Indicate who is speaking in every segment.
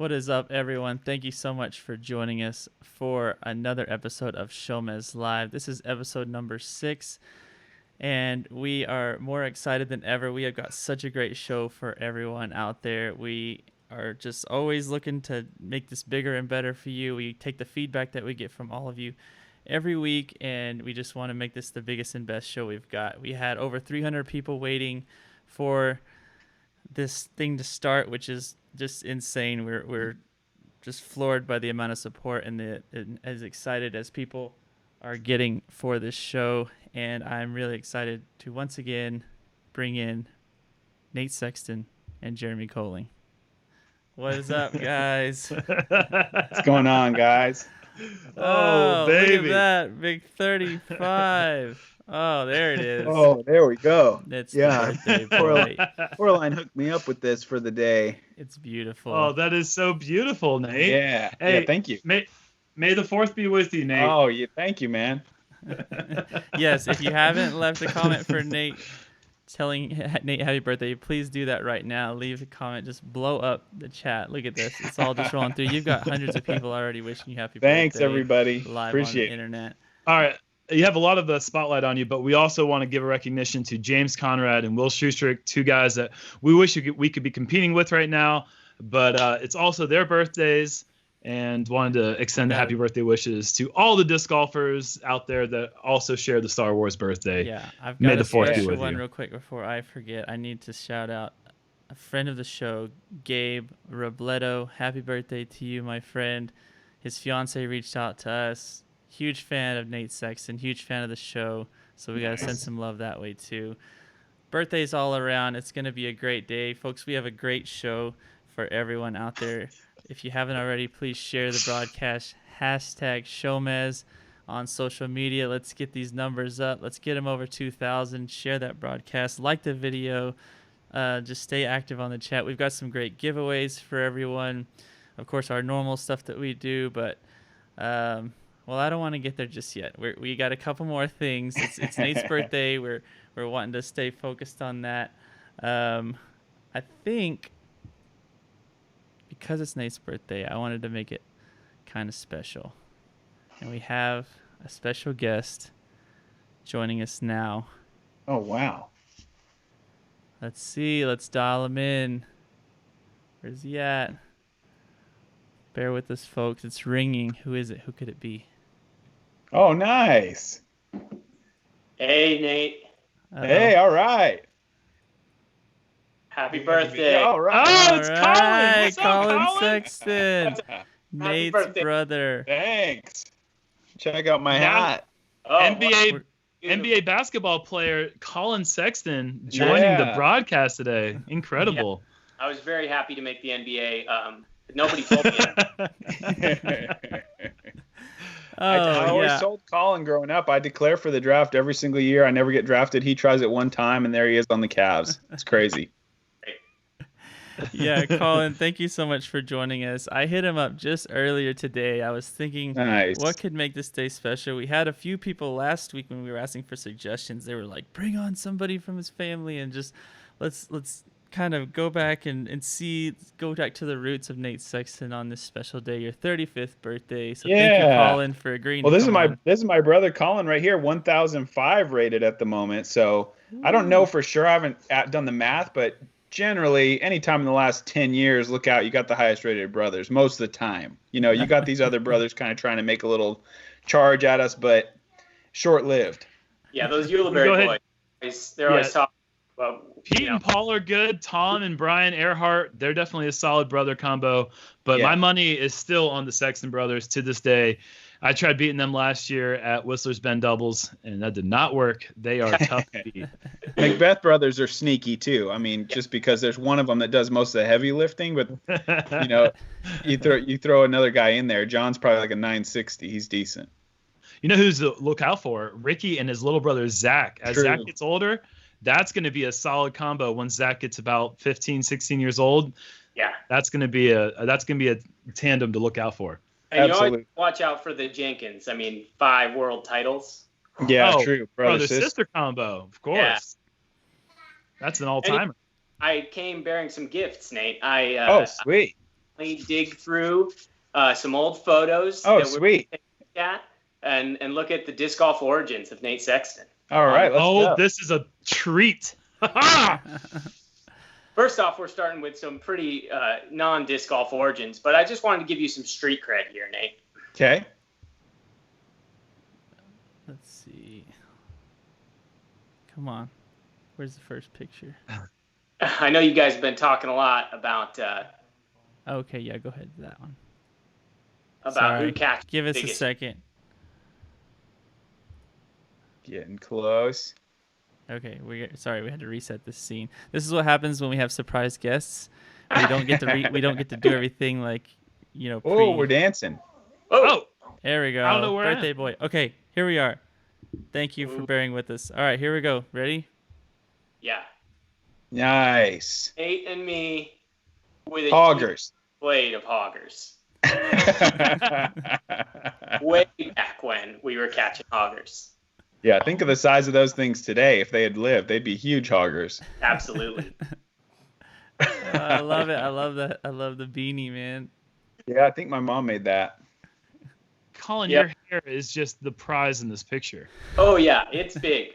Speaker 1: What is up, everyone? Thank you so much for joining us for another episode of SHOWMEZ Live. This is episode number 6, and we are more excited than ever. We have got such a great show for everyone out there. We are just always looking to make this bigger and better for you. We take the feedback that we get from all of you every week, and we just want to make this the biggest and best show we've got. We had over 300 people waiting for this thing to start, which is just insane. We're just floored by the amount of support and as excited as people are getting for this show. And I'm really excited to once again bring in Nate Sexton and Jeremy Colling. What is up, guys?
Speaker 2: What's going on, guys?
Speaker 1: Oh, baby. Look at that. Big 35. Oh, there it is.
Speaker 2: Oh, there we go.
Speaker 1: It's the birthday boy.
Speaker 2: Coraline hooked me up with this for the day.
Speaker 1: It's beautiful.
Speaker 3: Oh, that is so beautiful, Nate.
Speaker 2: Yeah.
Speaker 3: Hey,
Speaker 2: yeah, thank you.
Speaker 3: May the 4th be with you, Nate.
Speaker 2: Oh, yeah, thank you, man.
Speaker 1: Yes, if you haven't left a comment for Nate telling Nate happy birthday, please do that right now. Leave a comment. Just blow up the chat. Look at this. It's all just rolling through. You've got hundreds of people already wishing you happy birthday.
Speaker 2: Thanks, everybody.
Speaker 1: Live
Speaker 2: Appreciate
Speaker 1: on the internet.
Speaker 3: All right. You have a lot of the spotlight on you, but we also want to give a recognition to James Conrad and Will Schustrick, 2 guys that we wish we could be competing with right now, but it's also their birthdays, and wanted to extend the happy birthday wishes to all the disc golfers out there that also share the Star Wars birthday.
Speaker 1: Yeah, I've
Speaker 3: May
Speaker 1: got
Speaker 3: the
Speaker 1: a
Speaker 3: 4th be
Speaker 1: special
Speaker 3: with
Speaker 1: one
Speaker 3: you.
Speaker 1: real quick before I forget. I need to shout out a friend of the show, Gabe Robledo. Happy birthday to you, my friend. His fiance reached out to us. Huge fan of Nate Sexton, huge fan of the show, so we got to send some love that way too. Birthdays all around. It's going to be a great day. Folks, we have a great show for everyone out there. If you haven't already, please share the broadcast. #ShowMez on social media. Let's get these numbers up. Let's get them over 2,000. Share that broadcast. Like the video. Just stay active on the chat. We've got some great giveaways for everyone. Of course, our normal stuff that we do, but... well, I don't want to get there just yet. We got a couple more things. It's Nate's birthday. We're wanting to stay focused on that. I think because it's Nate's birthday, I wanted to make it kind of special. And we have a special guest joining us now.
Speaker 2: Oh, wow.
Speaker 1: Let's see. Let's dial him in. Where's he at? Bear with us, folks. It's ringing. Who is it? Who could it be?
Speaker 2: Oh, nice.
Speaker 4: Hey, Nate.
Speaker 2: Hey, all right.
Speaker 4: Happy birthday.
Speaker 2: All right.
Speaker 3: Oh, it's
Speaker 1: All
Speaker 3: Colin.
Speaker 1: right,
Speaker 3: What's up,
Speaker 1: Colin
Speaker 3: Colin?
Speaker 1: Sexton. Nate's
Speaker 4: birthday.
Speaker 1: brother.
Speaker 2: Thanks. Check out my
Speaker 3: Now-
Speaker 2: hat.
Speaker 4: Oh,
Speaker 3: NBA
Speaker 4: wow.
Speaker 3: NBA basketball player Colin Sexton joining the broadcast today. Incredible.
Speaker 4: I was very happy to make the NBA. Nobody told me that.
Speaker 2: I always told Colin growing up, I declare for the draft every single year. I never get drafted. He tries it one time, and there he is on the Cavs. It's crazy.
Speaker 1: Yeah, Colin, thank you so much for joining us. I hit him up just earlier today. I was thinking,
Speaker 2: Nice.
Speaker 1: what could make this day special? We had a few people last week when we were asking for suggestions. They were like, bring on somebody from his family and just let's kind of go back and go back to the roots of Nate Sexton on this special day, your 35th birthday. So thank you, Colin, for agreeing
Speaker 2: Well,
Speaker 1: to
Speaker 2: this
Speaker 1: come
Speaker 2: is my brother Colin right here, 1,005 rated at the moment. So I don't know for sure. I haven't done the math, but generally, anytime in the last 10 years, look out, you got the highest rated brothers most of the time. You know, you got these other brothers kind of trying to make a little charge at us, but short-lived.
Speaker 4: Yeah, those Ulibarri boys, they're always talking about.
Speaker 3: Pete and Paul are good. Tom and Brian Earhart, they're definitely a solid brother combo. But my money is still on the Sexton brothers to this day. I tried beating them last year at Whistler's Bend Doubles, and that did not work. They are tough to beat.
Speaker 2: Macbeth brothers are sneaky too. I mean, just because there's one of them that does most of the heavy lifting, but you know, you throw another guy in there. John's probably like a 960. He's decent.
Speaker 3: You know who's to look out for? Ricky and his little brother Zach. As Zach gets older, that's going to be a solid combo. When Zach gets about 15, 16 years old, that's going to be a tandem to look out for.
Speaker 4: And you always watch out for the Jenkins. I mean, 5 world titles.
Speaker 2: Yeah, true.
Speaker 3: Brother-sister combo, of course. Yeah. That's an all-timer.
Speaker 4: I came bearing some gifts, Nate.
Speaker 2: Oh, sweet.
Speaker 4: finally dig through some old photos.
Speaker 2: Oh,
Speaker 4: that we're
Speaker 2: sweet.
Speaker 4: at and look at the disc golf origins of Nate Sexton.
Speaker 2: All right, let's go.
Speaker 3: This is a treat.
Speaker 4: First off, we're starting with some pretty non-disc golf origins, but I just wanted to give you some street cred here, Nate.
Speaker 2: Okay.
Speaker 1: Let's see. Come on. Where's the first picture?
Speaker 4: I know you guys have been talking a lot about
Speaker 1: Okay, yeah, go ahead to that one.
Speaker 4: who catches.
Speaker 1: Give us a
Speaker 4: biggest.
Speaker 1: second.
Speaker 2: Getting close.
Speaker 1: Okay, we had to reset this scene. This is what happens when we have surprise guests. We don't get to we don't get to do everything like,
Speaker 2: Oh, we're dancing.
Speaker 3: Oh,
Speaker 1: There we go.
Speaker 3: I don't know where I
Speaker 1: Birthday
Speaker 3: am.
Speaker 1: boy. Okay, here we are. Thank you for bearing with us. All right, here we go. Ready?
Speaker 4: Yeah.
Speaker 2: Nice.
Speaker 4: Nate and me with a
Speaker 2: Hoggers.
Speaker 4: blade of hoggers. Way back when we were catching hoggers.
Speaker 2: Yeah, think of the size of those things today. If they had lived, they'd be huge hoggers.
Speaker 4: Absolutely.
Speaker 1: I love it. I love that. I love the beanie, man.
Speaker 2: Yeah, I think my mom made that.
Speaker 3: Colin,
Speaker 4: Yep.
Speaker 3: your hair is just the prize in this picture.
Speaker 4: Oh yeah, it's big.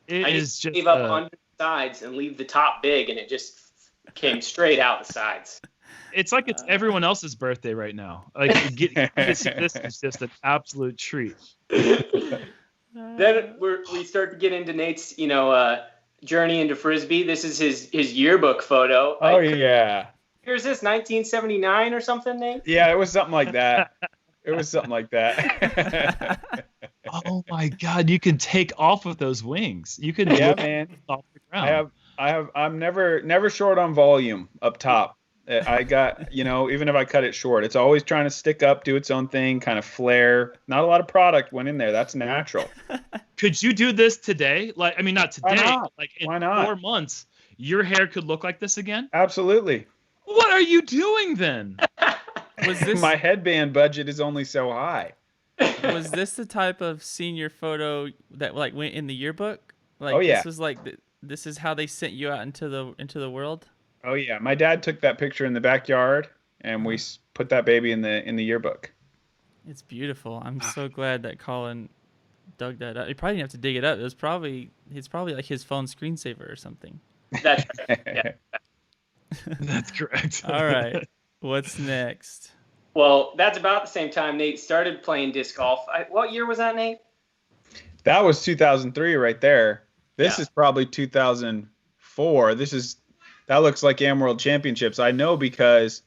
Speaker 3: It
Speaker 4: I
Speaker 3: is
Speaker 4: just
Speaker 3: just
Speaker 4: leave up under the sides and leave the top big, and it just came straight out the sides.
Speaker 3: it's like it's everyone else's birthday right now. Like this is just an absolute treat.
Speaker 4: Then we start to get into Nate's, journey into Frisbee. This is his yearbook photo.
Speaker 2: Oh, yeah.
Speaker 4: Here's this, 1979 or something, Nate?
Speaker 2: Yeah, it was something like that. It was something like that.
Speaker 3: Oh my God, you can take off with those wings. You can
Speaker 2: Yeah,
Speaker 3: lift
Speaker 2: man.
Speaker 3: off the ground.
Speaker 2: I'm never short on volume up top. I got, even if I cut it short, it's always trying to stick up, do its own thing, kind of flare. Not a lot of product went in there. That's natural.
Speaker 3: Could you do this today? Like, I mean, not today.
Speaker 2: not?
Speaker 3: Like in
Speaker 2: Why not?
Speaker 3: 4 months, your hair could look like this again.
Speaker 2: Absolutely.
Speaker 3: What are you doing then?
Speaker 1: Was this
Speaker 2: My headband budget is only so high.
Speaker 1: was this the type of senior photo that like went in the yearbook? Like
Speaker 2: Oh, yeah.
Speaker 1: this was like this is how they sent you out into the world?
Speaker 2: Oh yeah, my dad took that picture in the backyard, and we put that baby in the yearbook.
Speaker 1: It's beautiful. I'm so glad that Colin dug that up. He probably didn't have to dig it up. It's probably like his phone screensaver or something.
Speaker 4: That's right. Yeah.
Speaker 3: That's correct.
Speaker 1: All right. What's next?
Speaker 4: Well, that's about the same time Nate started playing disc golf. What year was that, Nate?
Speaker 2: That was 2003 right there. This
Speaker 4: Yeah.
Speaker 2: is probably 2004. That looks like Am World Championships. I know because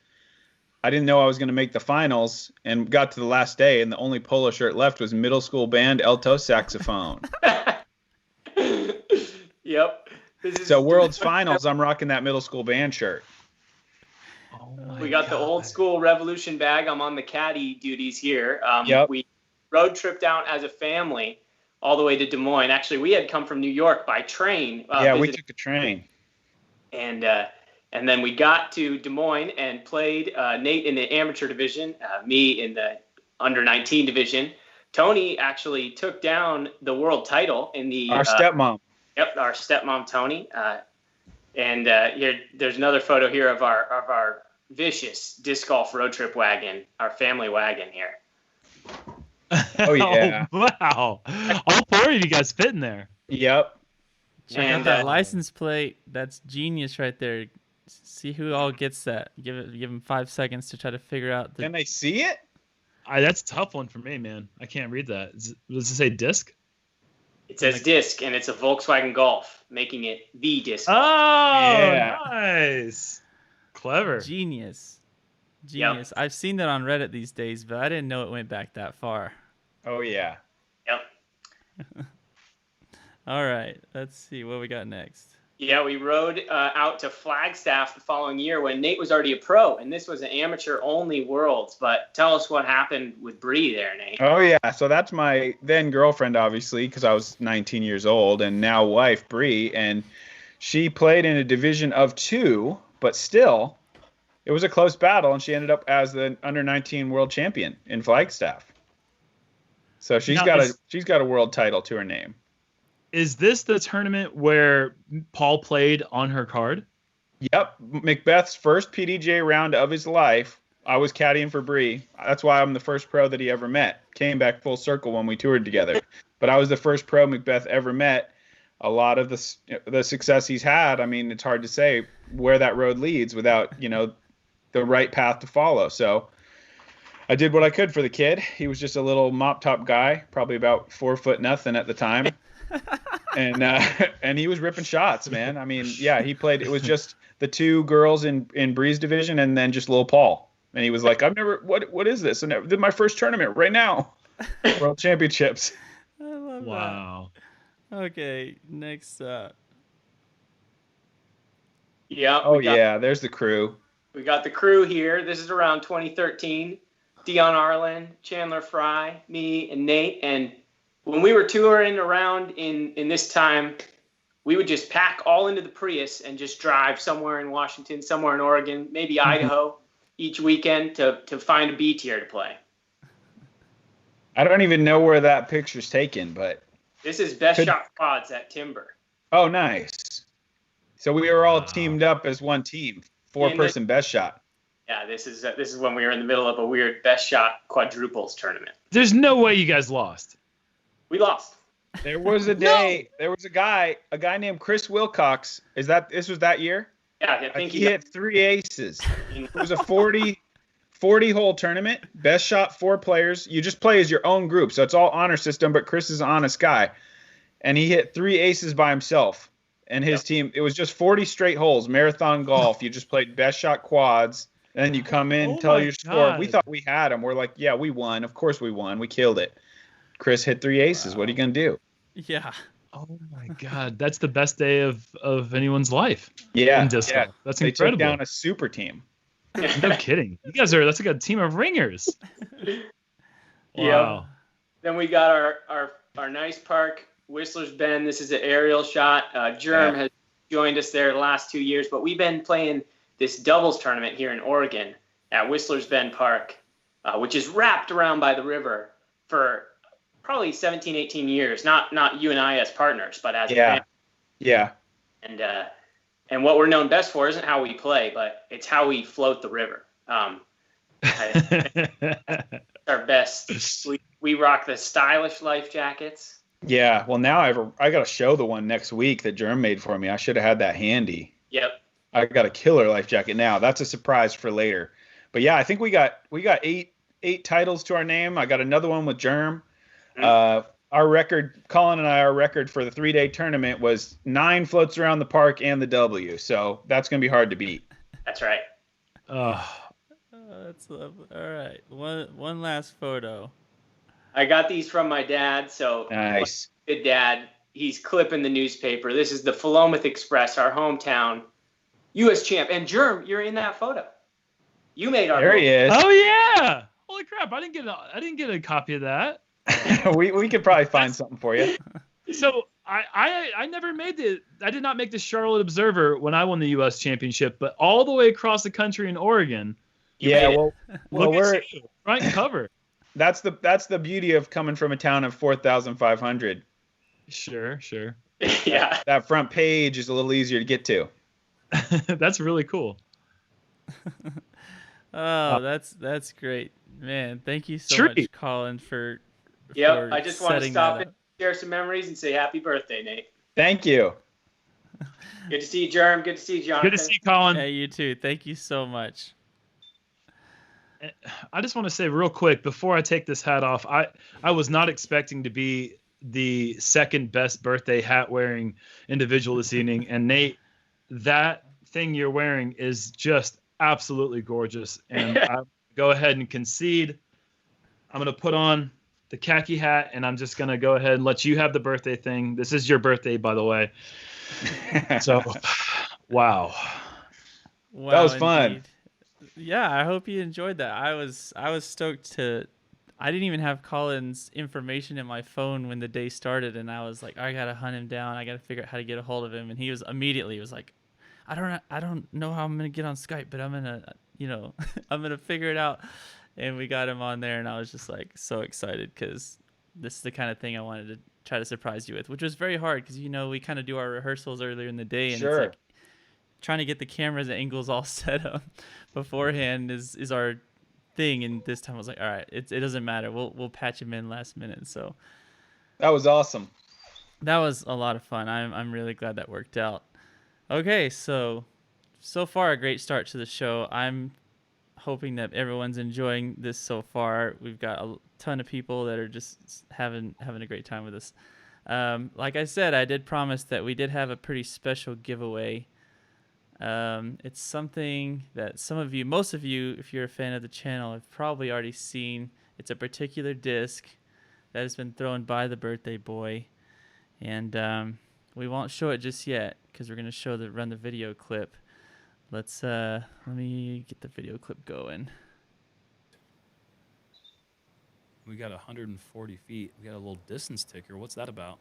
Speaker 2: I didn't know I was going to make the finals and got to the last day, and the only polo shirt left was middle school band alto saxophone.
Speaker 4: Yep.
Speaker 2: So World's Finals, I'm rocking that middle school band shirt.
Speaker 3: Oh my
Speaker 4: We got the old
Speaker 3: God.
Speaker 4: school Revolution bag. I'm on the caddy duties here.
Speaker 2: Yep.
Speaker 4: We road tripped down as a family all the way to Des Moines. Actually, we had come from New York by train.
Speaker 2: Yeah, we
Speaker 4: visiting-
Speaker 2: took a train.
Speaker 4: And then we got to Des Moines and played Nate in the amateur division, me in the under 19 division. Tony actually took down the world title in the
Speaker 2: Our stepmom.
Speaker 4: Yep, our stepmom Tony. And here, there's another photo here of our vicious disc golf road trip wagon, our family wagon here.
Speaker 2: Oh, yeah.
Speaker 3: Oh, wow. All 4 of you guys fit in there.
Speaker 2: Yep.
Speaker 1: Check out
Speaker 4: And,
Speaker 1: that license plate. That's genius right there. See who all gets that. Give them 5 seconds to try to figure out
Speaker 2: Can they see it?
Speaker 3: That's a tough one for me, man. I can't read that. Does it say disc?
Speaker 4: It says disc, and it's a Volkswagen Golf, making it the disc.
Speaker 3: Oh,
Speaker 2: Yeah.
Speaker 3: nice. Clever.
Speaker 1: Genius. I've seen that on Reddit these days, but I didn't know it went back that far.
Speaker 2: Oh, yeah.
Speaker 4: Yep.
Speaker 1: All right, let's see what we got next.
Speaker 4: Yeah, we rode out to Flagstaff the following year when Nate was already a pro, and this was an amateur-only Worlds. But tell us what happened with Bday there, Nate.
Speaker 2: Oh, yeah. So that's my then girlfriend, obviously, because I was 19 years old, and now wife, Bree. And she played in a division of 2, but still, it was a close battle, and she ended up as the under 19 world champion in Flagstaff. So she's
Speaker 3: Now,
Speaker 2: got a world title to her name.
Speaker 3: Is this the tournament where Paul played on her card?
Speaker 2: Yep, Macbeth's first PDJ round of his life. I was caddying for Bree. That's why I'm the first pro that he ever met. Came back full circle when we toured together. But I was the first pro Macbeth ever met. A lot of the success he's had, I mean, it's hard to say where that road leads without, the right path to follow. So I did what I could for the kid. He was just a little mop top guy, probably about 4 foot nothing at the time. And he was ripping shots, man. I mean, yeah, he played. It was just the two girls in Bree's division and then just little Paul. And he was like, what is this? And I did my first tournament right now. World Championships.
Speaker 1: I love that.
Speaker 3: Wow.
Speaker 1: Okay, next up.
Speaker 4: Yeah.
Speaker 2: Oh, yeah, there's the crew.
Speaker 4: We got the crew here. This is around 2013. Dion Arlen, Chandler Fry, me, and Nate. And when we were touring around in this time, we would just pack all into the Prius and just drive somewhere in Washington, somewhere in Oregon, maybe Idaho, each weekend to find a B tier to play.
Speaker 2: I don't even know where that picture's taken, but
Speaker 4: This is Best Shot Quads at Timber.
Speaker 2: oh, nice. So we were all teamed up as one team, 4-person best shot.
Speaker 4: Yeah, this is when we were in the middle of a weird Best Shot quadruples tournament.
Speaker 3: There's no way you guys lost.
Speaker 4: We lost.
Speaker 2: There was a day, there was a guy named Chris Wilcox. This was that year?
Speaker 4: Yeah, I think
Speaker 2: He hit 3 aces. It was a 40-hole tournament. Best shot, 4 players. You just play as your own group, so it's all honor system, but Chris is an honest guy. And he hit 3 aces by himself. And his team, it was just 40 straight holes, marathon golf. You just played best shot quads. And then you come in, tell your score. We thought we had him. We're like, yeah, we won. Of course we won. We killed it. Chris hit 3 aces. Wow. What are you going to do?
Speaker 1: Yeah.
Speaker 3: Oh, my God. That's the best day of anyone's life.
Speaker 2: Yeah.
Speaker 3: That's
Speaker 2: they
Speaker 3: incredible.
Speaker 2: Took down a super team.
Speaker 3: No kidding. You guys that's like a team of ringers. Wow.
Speaker 4: Yeah. Then we got our nice park, Whistler's Bend. This is an aerial shot. Germ has joined us there the last 2 years, but we've been playing this doubles tournament here in Oregon at Whistler's Bend Park, which is wrapped around by the river for probably 17, 18 years. Not you and I as partners, but as a family.
Speaker 2: Yeah.
Speaker 4: And what we're known best for isn't how we play, but it's how we float the river. Our best. We rock the stylish life jackets.
Speaker 2: Yeah. Well, now I got to show the one next week that Germ made for me. I should have had that handy.
Speaker 4: Yep.
Speaker 2: I got a killer life jacket now. That's a surprise for later. But yeah, I think we got 8 titles to our name. I got another one with Germ. Mm-hmm. Our record, Colin and I, our record for the 3-day tournament was 9 floats around the park and the W. So that's going to be hard to beat.
Speaker 4: That's right.
Speaker 1: That's lovely. All right. One last photo.
Speaker 4: I got these from my dad. So
Speaker 2: nice.
Speaker 4: Good dad. He's clipping the newspaper. This is the Philomath Express, our hometown U.S. champ. And Germ, you're in that photo. You made our.
Speaker 2: There he is.
Speaker 3: Oh yeah! Holy crap! I didn't get a copy of that.
Speaker 2: we could probably find something for you.
Speaker 3: So I never I did not make the Charlotte Observer when I won the U.S. championship, but all the way across the country in Oregon.
Speaker 2: Yeah, well
Speaker 3: we're front cover.
Speaker 2: That's the beauty of coming from a town of 4,500.
Speaker 3: Sure.
Speaker 4: Yeah.
Speaker 2: That front page is a little easier to get to.
Speaker 3: That's really cool.
Speaker 1: Oh, that's great, man. Thank you so much, Colin, for.
Speaker 4: Yep, I just want to stop and share some memories and say happy birthday, Nate.
Speaker 2: Thank you.
Speaker 4: Good to see you, Germ. Good to see you, Jonathan.
Speaker 3: Good to see you, Colin.
Speaker 1: Yeah, you too. Thank you so much.
Speaker 3: I just want to say real quick before I take this hat off, I was not expecting to be the second best birthday hat wearing individual this evening. And Nate, that thing you're wearing is just absolutely gorgeous. And I'll go ahead and concede. I'm going to put on the khaki hat, and I'm just going to go ahead and let you have the birthday thing. This is your birthday, by the way. So, wow.
Speaker 2: That was fun.
Speaker 1: Indeed. Yeah, I hope you enjoyed that. I was stoked to. I didn't even have Colin's information in my phone when the day started, and I was like, I gotta hunt him down. I gotta figure out how to get a hold of him. And he was like, I don't know how I'm gonna get on Skype, but I'm gonna, I'm gonna figure it out. And we got him on there, and I was just like so excited because this is the kind of thing I wanted to try to surprise you with, which was very hard because we kind of do our rehearsals earlier in the day, and it's like trying to get the cameras angles all set up beforehand is our thing, and this time I was like, all right, it doesn't matter. We'll patch him in last minute. So
Speaker 2: That was awesome.
Speaker 1: that was a lot of fun. I'm really glad that worked out. Okay, so far a great start to the show. I'm hoping that everyone's enjoying this so far. We've got a ton of people that are just having a great time with us. Like I said, I did promise that we did have a pretty special giveaway. It's something that most of you, if you're a fan of the channel, have probably already seen. It's a particular disc that has been thrown by the birthday boy, and we won't show it just yet because we're gonna run the video clip. Let me get the video clip going.
Speaker 5: We got 140 feet. We got a little distance ticker. What's that about?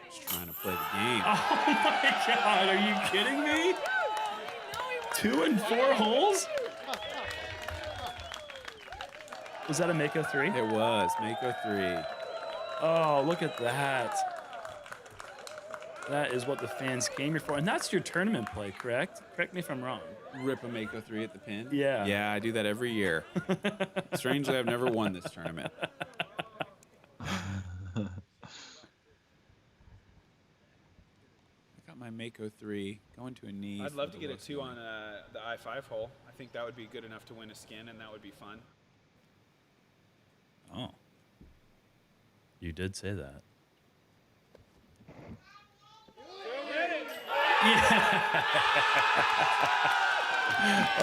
Speaker 6: Just trying to play the game.
Speaker 5: Oh my God, are you kidding me? 2 and 4 holes? Was that a Mako 3?
Speaker 6: It was Mako 3.
Speaker 5: Oh, look at that. That is what the fans came here for. And that's your tournament play, correct? Correct me if I'm wrong.
Speaker 6: Rip a Mako 3 at the pin.
Speaker 5: Yeah.
Speaker 6: Yeah, I do that every year. Strangely, I've never won this tournament. I got my Mako 3 going to a knee.
Speaker 7: I'd
Speaker 6: for
Speaker 7: love
Speaker 6: the
Speaker 7: to get a
Speaker 6: low
Speaker 7: 2
Speaker 6: spin.
Speaker 7: on the I-5 hole. I think that would be good enough to win a skin, and that would be fun.
Speaker 5: Oh. You did say that.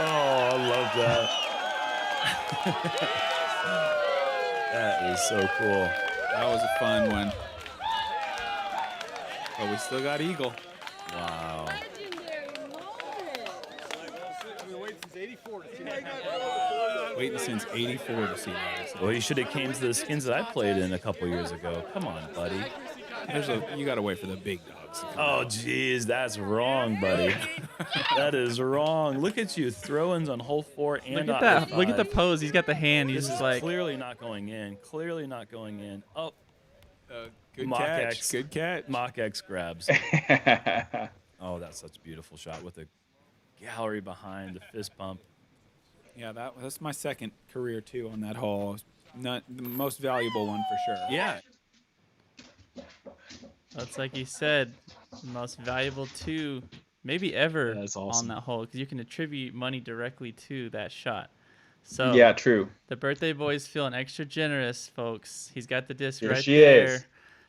Speaker 5: Oh, I love that. That is so cool.
Speaker 6: That was a fun one. But we still got Eagle.
Speaker 5: Wow.
Speaker 6: Waiting since 84 to see that.
Speaker 5: Well, you should have came to the skins that I played in a couple years ago. Come on, buddy.
Speaker 6: You got to wait for the big dogs to come
Speaker 5: Oh,
Speaker 6: out.
Speaker 5: geez, that's wrong, buddy. That is wrong. Look at you, throw-ins on hole 4 and
Speaker 1: Look at that! Look at the pose. He's got the hand. He's
Speaker 5: This
Speaker 1: just
Speaker 5: is
Speaker 1: like,
Speaker 5: clearly not going in. Clearly not going in. Oh,
Speaker 6: Good
Speaker 5: Mock
Speaker 6: catch.
Speaker 5: X.
Speaker 6: Good catch.
Speaker 5: Mach X grabs. Oh, that's such a beautiful shot with the gallery behind, the fist pump.
Speaker 6: Yeah, that's my second career too on that hole. Not the most valuable one for sure.
Speaker 5: Yeah.
Speaker 1: that's like you said, the most valuable 2 maybe ever
Speaker 3: That's awesome.
Speaker 1: on that hole because you can attribute money directly to that shot. So
Speaker 2: Yeah, true.
Speaker 1: the birthday boy's feeling extra generous, folks. He's got the disc
Speaker 2: Here
Speaker 1: right
Speaker 2: she
Speaker 1: there
Speaker 2: is.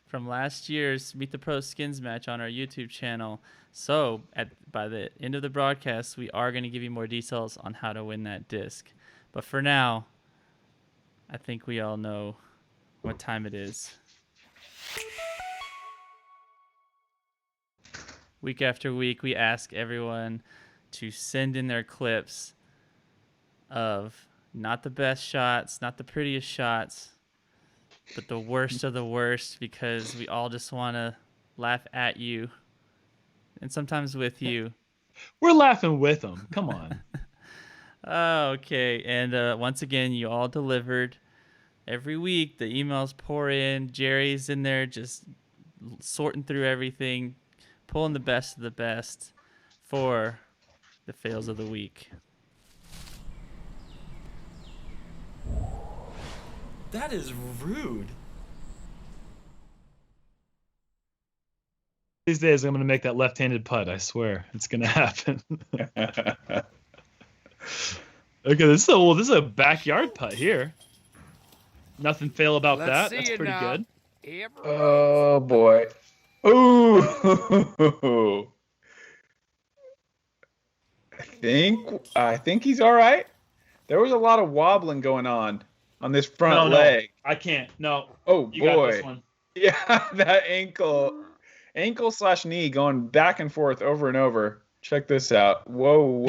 Speaker 1: from last year's Meet the Pro Skins match on our YouTube channel. So by the end of the broadcast, we are going to give you more details on how to win that disc. But for now, I think we all know what time it is. Week after week, we ask everyone to send in their clips of not the best shots, not the prettiest shots, but the worst of the worst, because we all just want to laugh at you and sometimes with you.
Speaker 3: We're laughing with them. Come on.
Speaker 1: Okay, and once again, you all delivered. Every week, the emails pour in. Jerry's in there just sorting through everything, pulling the best of the best for the fails of the week.
Speaker 5: That is rude.
Speaker 3: These days, I'm going to make that left-handed putt. I swear, it's going to happen. Okay, this is a backyard putt here. Nothing fail about that. That's pretty good.
Speaker 2: Oh boy. Ooh. I think he's all right. There was a lot of wobbling going on this front leg.
Speaker 3: I can't. No.
Speaker 2: Oh
Speaker 3: You got this
Speaker 2: boy.
Speaker 3: one.
Speaker 2: Yeah, that ankle/knee going back and forth over and over. Check this out. Whoa.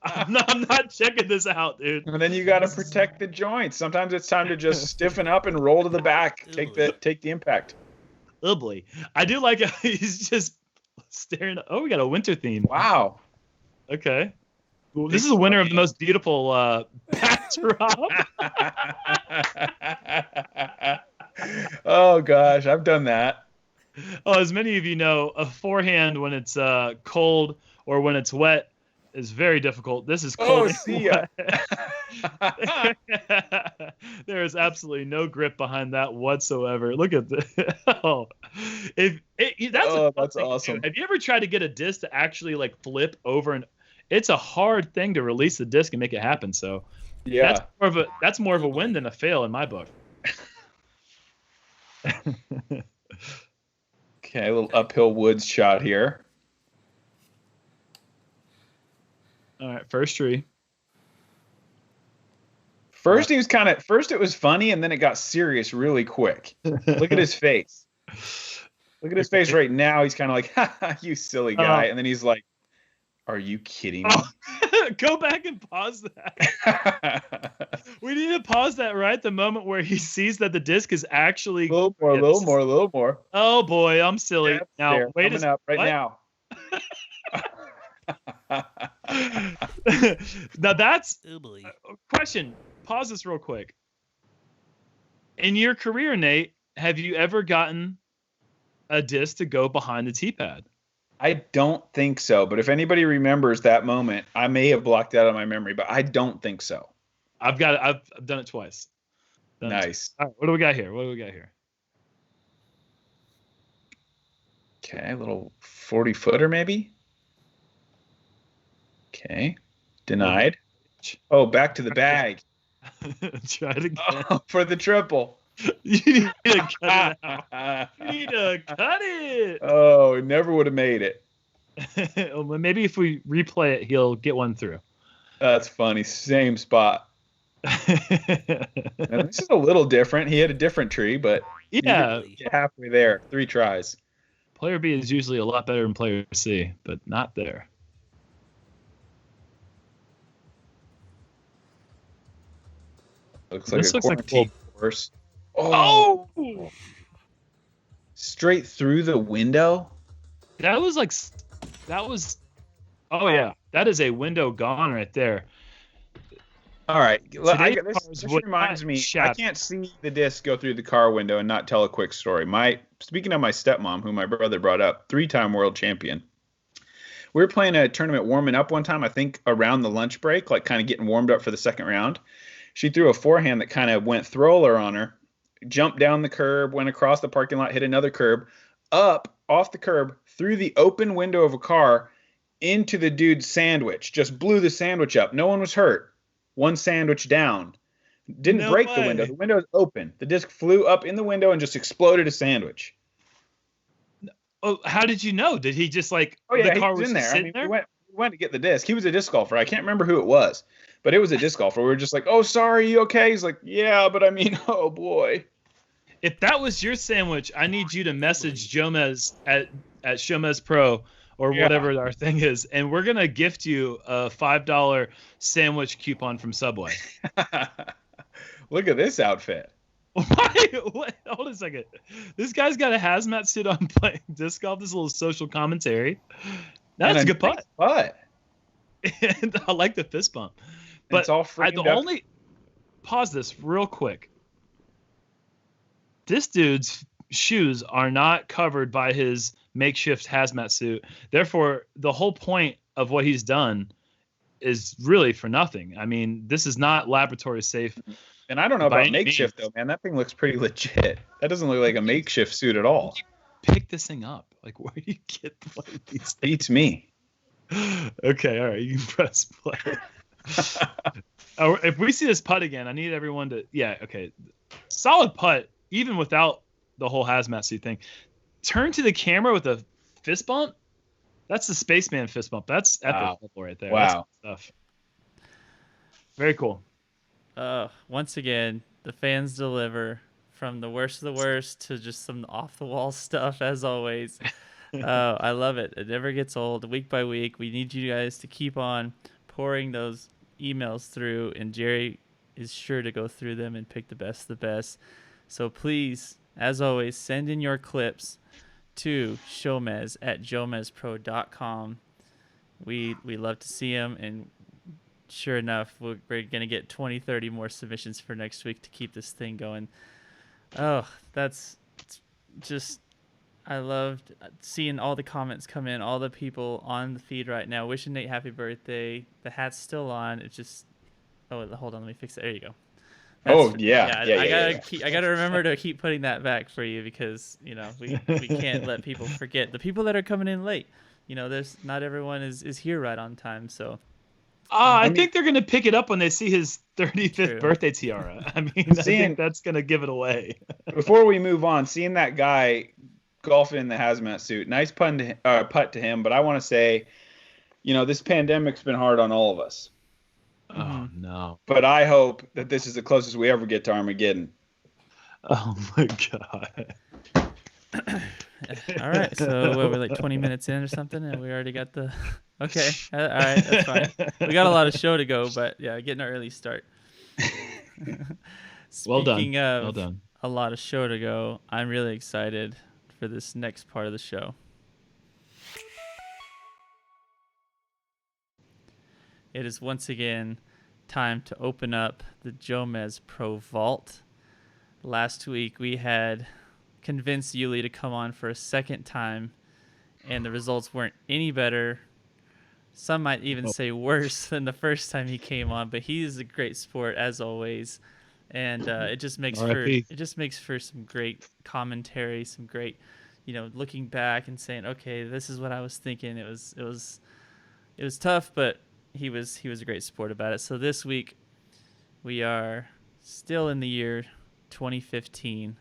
Speaker 3: I'm not checking this out, dude.
Speaker 2: And then you got to protect the joints. Sometimes it's time to just stiffen up and roll to the back. Take the impact.
Speaker 3: Ugly. I do like how he's just staring. Oh, we got a winter theme.
Speaker 2: Wow.
Speaker 3: Okay. Well, this is a winner of the most beautiful backdrop.
Speaker 2: Oh gosh, I've done that.
Speaker 3: Oh, as many of you know, a forehand when it's cold or when it's wet is very difficult. This is
Speaker 2: Oh,
Speaker 3: cold.
Speaker 2: see ya.
Speaker 3: There is absolutely no grip behind that whatsoever. Look at this. Oh,
Speaker 2: that's awesome.
Speaker 3: Have you ever tried to get a disc to actually like flip over? And it's a hard thing to release the disc and make it happen. So
Speaker 2: Yeah.
Speaker 3: that's more of a win than a fail in my book.
Speaker 2: Okay, a little uphill woods shot here.
Speaker 3: All right, first tree.
Speaker 2: First it was funny, and then it got serious really quick. Look at his face. Look at his face right now. He's kind of like, ha, you silly guy. And then he's like, are you kidding me?
Speaker 3: Go back and pause that. We need to pause that right at the moment where he sees that the disc is actually
Speaker 2: a little more.
Speaker 3: Oh boy, I'm silly.
Speaker 2: That's
Speaker 3: now
Speaker 2: there.
Speaker 3: wait
Speaker 2: Coming up right now.
Speaker 3: Now that's question. Pause this real quick. In your career, Nate, have you ever gotten a disc to go behind the T-pad?
Speaker 2: I don't think so, but if anybody remembers that moment, I may have blocked it out of my memory, but I don't think so.
Speaker 3: I've done it twice.
Speaker 2: Nice.
Speaker 3: All right, what do we got here?
Speaker 2: Okay, a little 40-footer maybe. Okay, denied. Oh, back to the bag.
Speaker 3: Try it again.
Speaker 2: Oh, for the triple.
Speaker 3: You need to cut it out. You need to cut it.
Speaker 2: Oh, never would have made it.
Speaker 3: Well, maybe if we replay it, he'll get one through.
Speaker 2: That's funny. Same spot. Now, this is a little different. He had a different tree, but
Speaker 3: yeah,
Speaker 2: get halfway there. 3 tries.
Speaker 3: Player B is usually a lot better than player C, but not there.
Speaker 2: Looks like
Speaker 3: This
Speaker 2: a
Speaker 3: looks like
Speaker 2: quarantine course. Oh! Straight through the window?
Speaker 3: That was. Oh yeah, that is a window gone right there.
Speaker 2: All right,
Speaker 3: This
Speaker 2: reminds me. I can't see the disc go through the car window and not tell a quick story. Speaking of my stepmom, who my brother brought up, 3-time world champion. We were playing a tournament warming up one time, I think around the lunch break, like kind of getting warmed up for the second round. She threw a forehand that kind of went thrower on her, jumped down the curb, went across the parking lot, hit another curb, up off the curb, through the open window of a car into the dude's sandwich. Just blew the sandwich up. No one was hurt. One sandwich down. Didn't break the window. The window was open. The disc flew up in the window and just exploded a sandwich.
Speaker 3: Oh, how did you know? Did he just like?
Speaker 2: Oh yeah,
Speaker 3: the car
Speaker 2: he was in there. I mean,
Speaker 3: there?
Speaker 2: we went to get the disc. He was a disc golfer. I can't remember who it was, but it was a disc golfer. We were just like, "Oh, sorry, you okay?" He's like, "Yeah, but I mean, oh boy."
Speaker 3: If that was your sandwich, I need you to message Jomez at SHOWMEZPro or whatever our thing is, and we're gonna gift you a $5 sandwich coupon from Subway.
Speaker 2: Look at this outfit.
Speaker 3: What? Hold a second. This guy's got a hazmat suit on playing disc golf. This little social commentary. That's a good putt. And I like the fist bump. But
Speaker 2: it's all
Speaker 3: only pause this real quick. This dude's shoes are not covered by his makeshift hazmat suit. Therefore, the whole point of what he's done is really for nothing. I mean, this is not laboratory safe.
Speaker 2: And I don't know about makeshift though, man. That thing looks pretty legit. That doesn't look like a makeshift suit at all.
Speaker 3: Pick this thing up. Like, where do you get these things?
Speaker 2: Beats me.
Speaker 3: Okay, all right. You can press play. If we see this putt again, I need everyone to. Yeah, okay. Solid putt, even without the whole hazmat suit thing. Turn to the camera with a fist bump. That's the spaceman fist bump. That's epic right there.
Speaker 2: Wow.
Speaker 3: That's stuff. Very cool.
Speaker 1: Once again, the fans deliver from the worst of the worst to just some off the wall stuff as always. I love it. It never gets old. Week by week, we need you guys to keep on pouring those emails through, and Jerry is sure to go through them and pick the best of the best. So please, as always, send in your clips to SHOWMEZ at JomezPro.com. We love to see them, and sure enough, we're going to get 20, 30 more submissions for next week to keep this thing going. Oh, that's just I loved seeing all the comments come in, all the people on the feed right now wishing Nate happy birthday. The hat's still on. It's just, oh, hold on, let me fix it. There you go. I gotta remember to keep putting that back for you because we can't let people forget the people that are coming in late. There's not everyone is here right on time, so.
Speaker 3: I think they're gonna pick it up when they see his 35th birthday tiara. I mean, I think that's gonna give it away.
Speaker 2: Before we move on, seeing that guy golfing in the hazmat suit, nice putt to him. But I want to say, this pandemic's been hard on all of us.
Speaker 3: Oh no!
Speaker 2: But I hope that this is the closest we ever get to Armageddon.
Speaker 3: Oh my god!
Speaker 1: All right, so we're like 20 minutes in or something, and we already got the. Okay, all right, that's fine. We got a lot of show to go, but yeah, getting an early start.
Speaker 3: Well done.
Speaker 1: Speaking of
Speaker 3: well done.
Speaker 1: A lot of show to go, I'm really excited for this next part of the show. It is once again time to open up the JomezPro vault. Last week we had convinced Yuli to come on for a second time, and the results weren't any better. Some might even say worse than the first time he came on, but he's a great sport as always, and it just makes for some great commentary, some great, looking back and saying, okay, this is what I was thinking. It was tough, but he was a great sport about it. So this week we are still in the year 2015,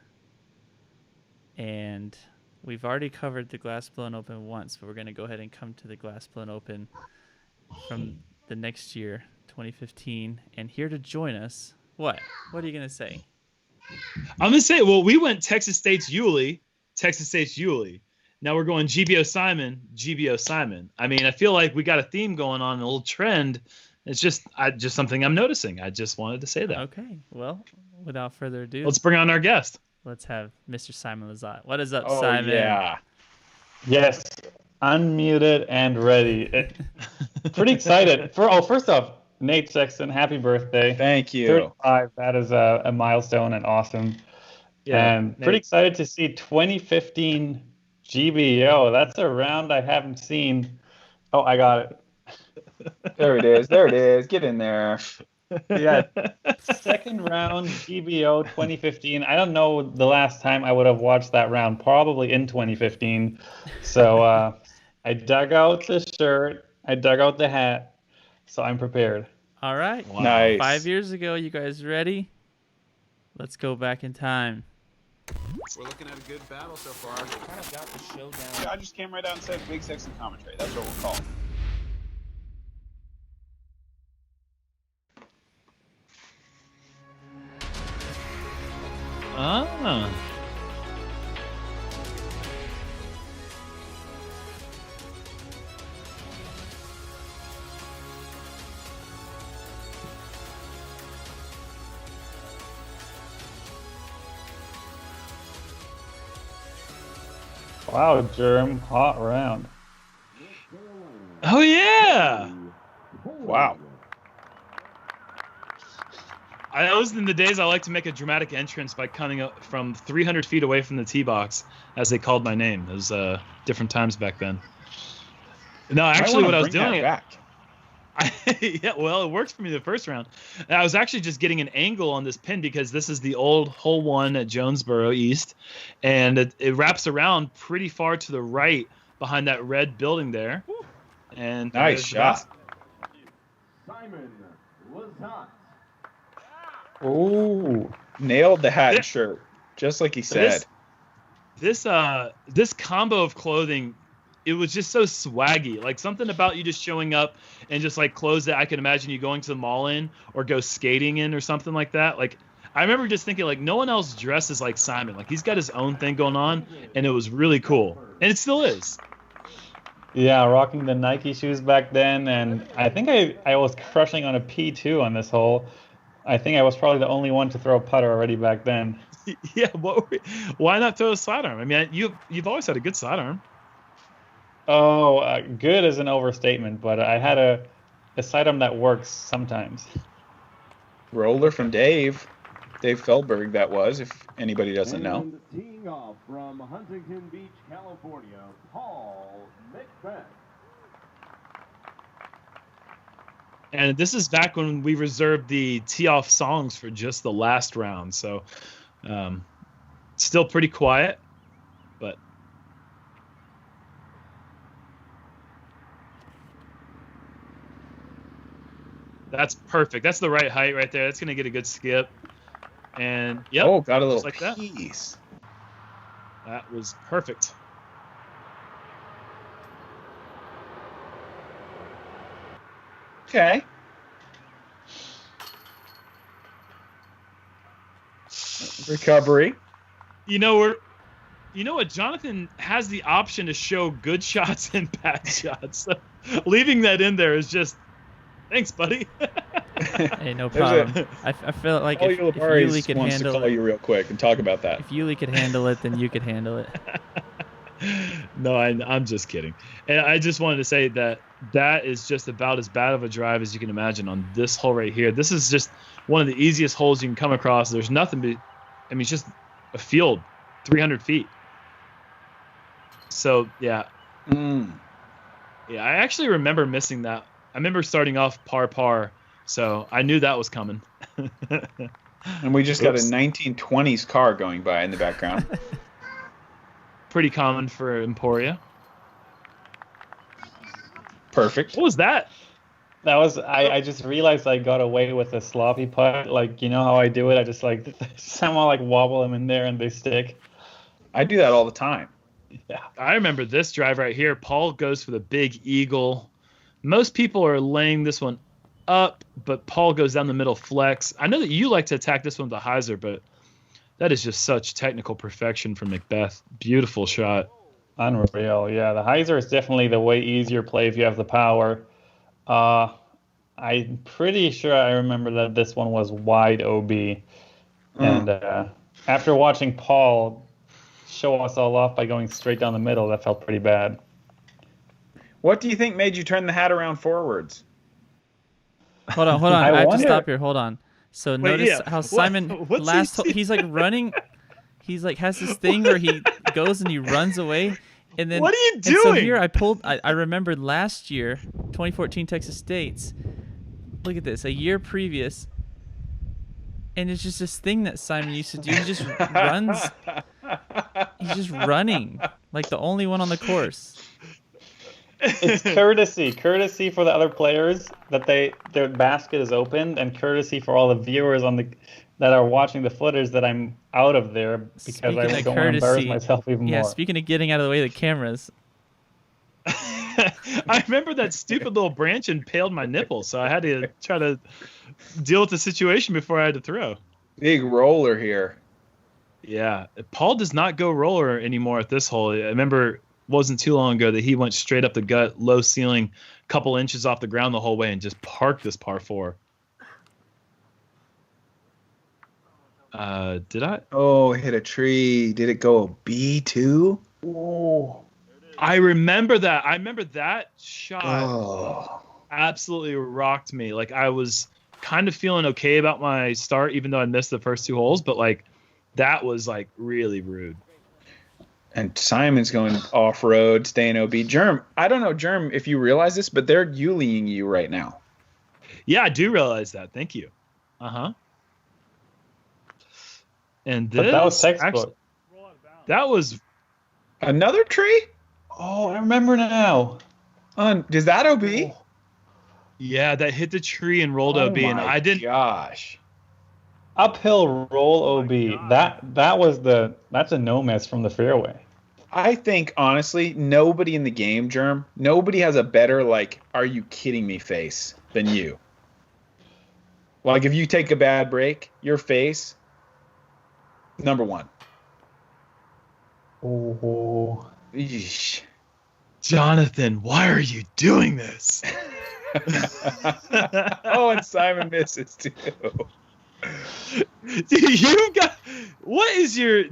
Speaker 1: and we've already covered the Glass Blown Open once, but we're going to go ahead and come to the Glass Blown Open from the next year, 2015. And here to join us, what are you going to say?
Speaker 3: I'm going to say, well, we went Texas State's Yulee. Now we're going GBO Simon. I mean, I feel like we got a theme going on, a little trend. It's just something I'm noticing. I just wanted to say that.
Speaker 1: Okay. Well, without further ado,
Speaker 3: let's bring on our guest.
Speaker 1: Let's have Mr. Simon Lizotte. What is up,
Speaker 2: Oh,
Speaker 1: Simon?
Speaker 2: Yeah.
Speaker 8: Yes, unmuted and ready. Pretty excited. First off, Nate Sexton, happy birthday.
Speaker 2: Thank you.
Speaker 8: 35, that is a milestone and awesome.
Speaker 3: Yeah,
Speaker 8: and pretty excited to see 2015 GBO. That's a round I haven't seen. Oh, I got it.
Speaker 2: There it is. Get in there.
Speaker 8: Yeah, second round GBO 2015. I don't know the last time I would have watched that round, probably in 2015. So I dug out the shirt, I dug out the hat, so I'm prepared.
Speaker 1: All right.
Speaker 2: Wow. Nice.
Speaker 1: 5 years ago, you guys ready? Let's go back in time.
Speaker 7: We're looking at a good battle so far.
Speaker 6: Kind of got the showdown.
Speaker 2: I just came right out and said Big Sexton commentary. That's what we'll call it.
Speaker 3: Ah.
Speaker 8: Wow, Germ, hot round.
Speaker 3: Oh yeah.
Speaker 2: Wow.
Speaker 3: I was in the days I like to make a dramatic entrance by coming up from 300 feet away from the tee box as they called my name. It was different times back then. No, actually, what I was doing. Yeah, well, it worked for me the first round. I was actually just getting an angle on this pin because this is the old hole 1 at JomezPro East, and it wraps around pretty far to the right behind that red building there. And
Speaker 2: nice shot.
Speaker 9: Simon Lizotte.
Speaker 2: Ooh, nailed the hat and shirt, just like he said.
Speaker 3: This combo of clothing, it was just so swaggy. Like something about you just showing up and just like clothes that I can imagine you going to the mall in or go skating in or something like that. Like I remember just thinking like no one else dresses like Simon. Like he's got his own thing going on, and it was really cool, and it still is.
Speaker 8: Yeah, rocking the Nike shoes back then, and I think I was crushing on a P2 on this hole. I think I was probably the only one to throw a putter already back then.
Speaker 3: Yeah, why not throw a sidearm? I mean, you've always had a good sidearm.
Speaker 8: Oh, good is an overstatement, but I had a sidearm that works sometimes.
Speaker 2: Roller from Dave. Dave Feldberg, that was, if anybody doesn't know.
Speaker 9: And teeing off from Huntington Beach, California, Paul Macbeth.
Speaker 3: And this is back when we reserved the tee-off songs for just the last round. So still pretty quiet, but that's perfect. That's the right height right there. That's going to get a good skip. And, yep.
Speaker 2: Oh, got a little
Speaker 3: like that.
Speaker 2: piece.
Speaker 3: That was perfect.
Speaker 2: Okay. Recovery.
Speaker 3: You know what? Jonathan has the option to show good shots and bad shots. So leaving that in there is just, thanks, buddy.
Speaker 1: Hey, no problem. I feel like if Yuli could
Speaker 2: wants
Speaker 1: handle
Speaker 2: to call you real quick and talk about that.
Speaker 1: if Yuli could handle it, then you could handle it.
Speaker 3: No, I'm just kidding. And I just wanted to say that is just about as bad of a drive as you can imagine on this hole right here. This is just one of the easiest holes you can come across. There's nothing but, I mean, it's just a field, 300 feet. So, yeah. Yeah, I actually remember missing that. I remember starting off par, so I knew that was coming.
Speaker 2: And we just got a 1920s car going by in the background.
Speaker 3: Pretty common for Emporia.
Speaker 2: Perfect.
Speaker 3: What was that?
Speaker 8: That was I just realized I got away with a sloppy putt. Like, you know how I do it? I just like somehow like wobble them in there and they stick.
Speaker 2: I do that all the time.
Speaker 8: Yeah.
Speaker 3: I remember this drive right here. Paul goes for the big eagle. Most people are laying this one up, but Paul goes down the middle flex. I know that you like to attack this one with a hyzer, but that is just such technical perfection from Macbeth. Beautiful shot.
Speaker 8: Unreal. Yeah, the hyzer is definitely the way easier play if you have the power. I'm pretty sure I remember that this one was wide OB. And after watching Paul show us all off by going straight down the middle, that felt pretty bad.
Speaker 2: What do you think made you turn the hat around forwards?
Speaker 1: Hold on. I have to stop here. Hold on. So notice how Simon he's like running. He's like has this thing where he goes and he runs away. And then
Speaker 3: what are you doing?
Speaker 1: And so here I remembered last year, 2014 Texas States. Look at this, a year previous. And it's just this thing that Simon used to do. He just runs. He's just running like the only one on the course.
Speaker 8: It's courtesy for the other players that their basket is opened, and courtesy for all the viewers that are watching the footers that I'm out of there because I don't want to embarrass myself even more.
Speaker 1: Yeah, speaking of getting out of the way of the cameras.
Speaker 3: I remember that stupid little branch impaled my nipple, so I had to try to deal with the situation before I had to throw.
Speaker 2: Big roller here.
Speaker 3: Yeah, Paul does not go roller anymore at this hole. I remember it wasn't too long ago that he went straight up the gut, low ceiling, couple inches off the ground the whole way, and just parked this par 4. Did I?
Speaker 2: Oh, hit a tree. Did it go B2?
Speaker 8: Oh.
Speaker 3: I remember that. I remember that shot absolutely rocked me. Like, I was kind of feeling okay about my start, even though I missed the first 2 holes, but like that was like really rude.
Speaker 2: And Simon's going off-road, staying OB. Germ, I don't know, Germ, if you realize this, but they're Yuliing you right now.
Speaker 3: Yeah, I do realize that. Thank you. Uh-huh. And this,
Speaker 8: but that was textbook.
Speaker 3: Actually, that was
Speaker 2: another tree?
Speaker 8: Oh, I remember now.
Speaker 2: Is that OB?
Speaker 3: Yeah, that hit the tree and rolled OB, and I didn't.
Speaker 2: Gosh.
Speaker 8: Uphill roll OB. That's a no miss from the fairway.
Speaker 2: I think honestly, nobody in the game, Germ, nobody has a better like, are you kidding me face than you. Like if you take a bad break, your face, number 1.
Speaker 8: Oh.
Speaker 2: Eesh.
Speaker 3: Jonathan, why are you doing this?
Speaker 2: Oh, and Simon misses too.
Speaker 3: You got what is your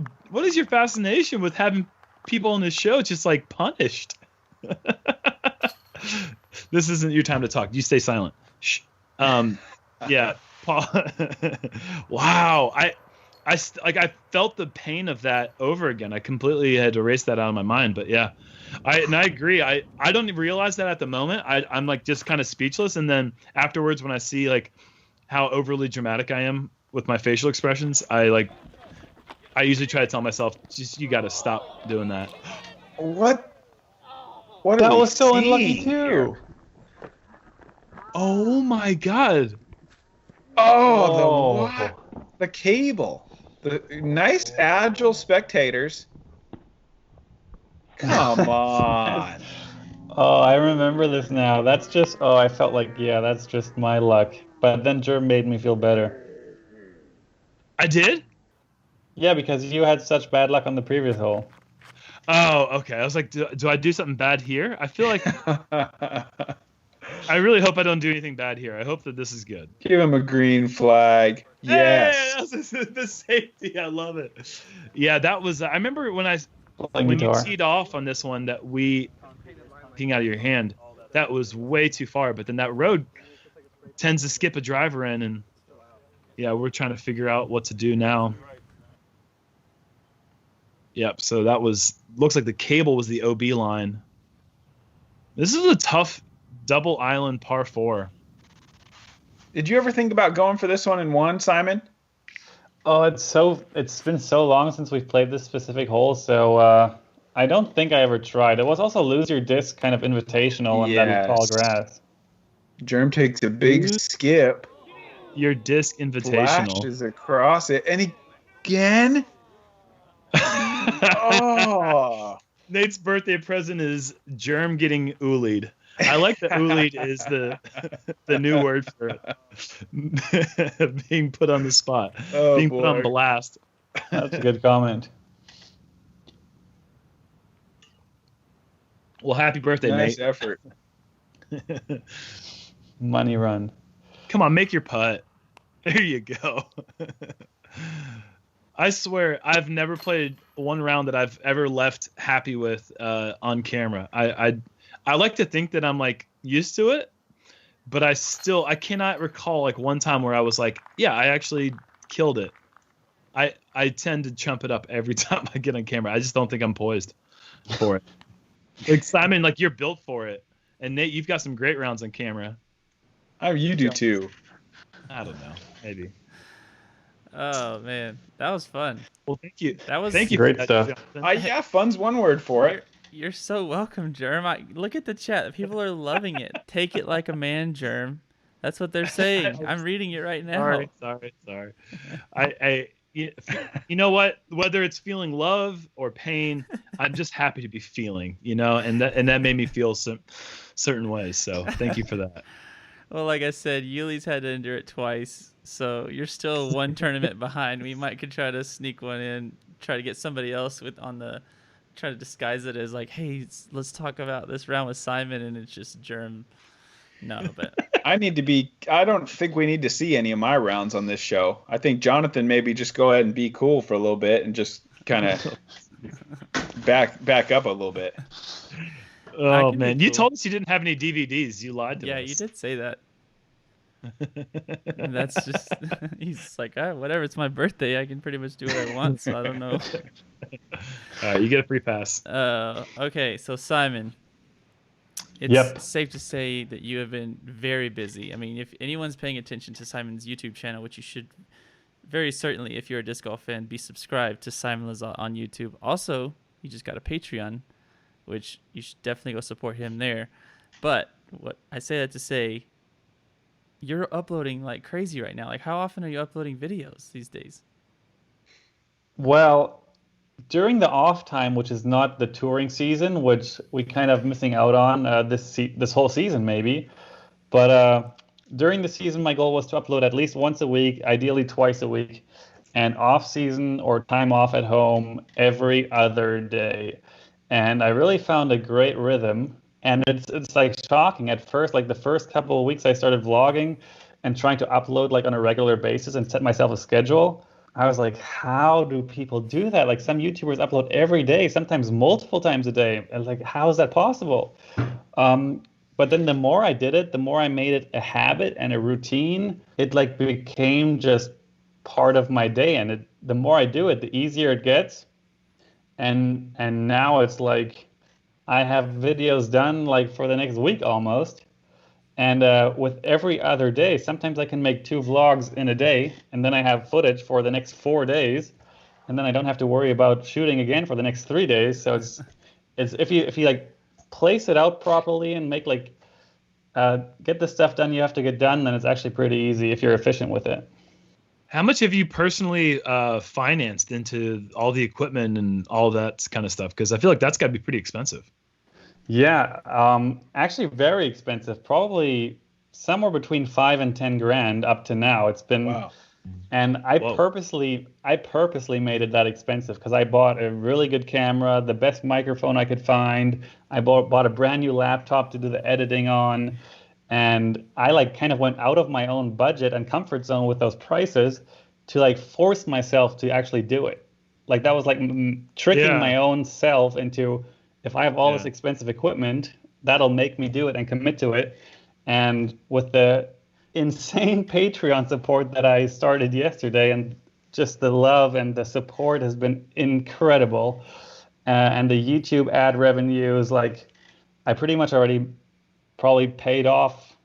Speaker 3: fascination with having people on this show just like punished? This isn't your time to talk. You stay silent. Shh. Yeah, Wow. I felt the pain of that over again. I completely had to erase that out of my mind. But yeah, I agree. I don't even realize that at the moment. I'm like just kind of speechless. And then afterwards, when I see like how overly dramatic I am with my facial expressions, I usually try to tell myself, just you got to stop doing that.
Speaker 2: What
Speaker 8: That was so unlucky too.
Speaker 2: Here?
Speaker 3: Oh my God.
Speaker 2: Oh, the cable. The nice agile spectators. Come on.
Speaker 8: Oh, I remember this now. That's just, I felt like, yeah, that's just my luck. But then Germ made me feel better.
Speaker 3: I did?
Speaker 8: Yeah, because you had such bad luck on the previous hole.
Speaker 3: Oh, okay. I was like, do I do something bad here? I feel like I really hope I don't do anything bad here. I hope that this is good.
Speaker 2: Give him a green flag. Yes.
Speaker 3: Hey, the safety. I love it. Yeah, that was. I remember when you teed off on this one that we peeing out of your hand. That was way too far. But then that road tends to skip a driver in, and yeah, we're trying to figure out what to do now. Yep. So that looks like the cable was the OB line. This is a tough double island par 4.
Speaker 2: Did you ever think about going for this one in one, Simon?
Speaker 8: Oh, it's been so long since we've played this specific hole, so I don't think I ever tried. It was also lose your disc kind of invitational on that tall grass.
Speaker 2: Germ takes a big skip.
Speaker 3: Your disc invitational.
Speaker 2: Flashes across it, and again. Oh.
Speaker 3: Nate's birthday present is Germ getting oolied. I like that oolied is the new word for it. Being put on the spot.
Speaker 2: Oh,
Speaker 3: being
Speaker 2: boy.
Speaker 3: put on blast.
Speaker 8: That's a good comment.
Speaker 3: Well, happy birthday,
Speaker 2: Nice
Speaker 3: Nate.
Speaker 2: effort.
Speaker 8: Money run.
Speaker 3: Come on, make your putt. There you go. I swear, I've never played one round that I've ever left happy with on camera. I like to think that I'm like used to it, but I cannot recall like one time where I was like, yeah, I actually killed it. I tend to chump it up every time I get on camera. I just don't think I'm poised for it. Like Simon, like you're built for it, and Nate, you've got some great rounds on camera.
Speaker 2: Oh, you do too.
Speaker 3: I don't know, maybe.
Speaker 1: Oh man, that was fun.
Speaker 3: Well, thank you.
Speaker 1: That was
Speaker 3: thank you.
Speaker 8: Great
Speaker 3: for
Speaker 8: stuff.
Speaker 3: that,
Speaker 2: Yeah, fun's one word for it.
Speaker 1: You're so welcome, Germ. Look at the chat. People are loving it. Take it like a man, Germ. That's what they're saying. I'm reading it right now.
Speaker 3: Sorry. You know what? Whether it's feeling love or pain, I'm just happy to be feeling. And that made me feel some certain ways. So thank you for that.
Speaker 1: Well, like I said, Yuli's had to endure it twice, so you're still one tournament behind. We could try to sneak one in, try to get somebody else try to disguise it as like, hey, let's talk about this round with Simon, and it's just Germ. No, but
Speaker 2: I don't think we need to see any of my rounds on this show. I think Jonathan maybe just go ahead and be cool for a little bit and just kind of back up a little bit.
Speaker 3: Oh man, you told us you didn't have any DVDs. You lied to us.
Speaker 1: Yeah, you did say that. And that's just he's like, whatever, it's my birthday, I can pretty much do what I want, so I don't know.
Speaker 3: All right, you get a free pass.
Speaker 1: Okay, so Simon, it's safe to say that you have been very busy. I mean, if anyone's paying attention to Simon's YouTube channel, which you should very certainly, if you're a disc golf fan, be subscribed to Simon Lizotte on YouTube. Also, he just got a Patreon, which you should definitely go support him there. But what I say that to say, you're uploading like crazy right now. Like, how often are you uploading videos these days?
Speaker 8: Well, during the off time, which is not the touring season, which we kind of missing out on this whole season maybe, but during the season, my goal was to upload at least once a week, ideally twice a week, and off season or time off at home every other day. And I really found a great rhythm. And it's like shocking at first. Like the first couple of weeks I started vlogging and trying to upload like on a regular basis and set myself a schedule. I was like, how do people do that? Like some YouTubers upload every day, sometimes multiple times a day. And like, how is that possible? But then the more I did it, the more I made it a habit and a routine. It like became just part of my day, and the more I do it, the easier it gets. And now it's like I have videos done like for the next week almost. And with every other day, sometimes I can make 2 vlogs in a day, and then I have footage for the next 4 days, and then I don't have to worry about shooting again for the next 3 days. So it's if you like place it out properly and make like get the stuff done you have to get done, then it's actually pretty easy if you're efficient with it.
Speaker 3: How much have you personally financed into all the equipment and all that kind of stuff? Because I feel like that's got to be pretty expensive.
Speaker 8: Yeah, actually very expensive. Probably somewhere between 5 and 10 grand up to now. It's been,
Speaker 2: Wow.
Speaker 8: And I purposely made it that expensive because I bought a really good camera, the best microphone I could find. I bought a brand new laptop to do the editing on, and I like kind of went out of my own budget and comfort zone with those prices to like force myself to actually do it. Like that was like tricking my own self into, if I have all this expensive equipment, that'll make me do it and commit to it. And with the insane Patreon support that I started yesterday, and just the love and the support has been incredible. And the YouTube ad revenues, like I pretty much already probably paid off,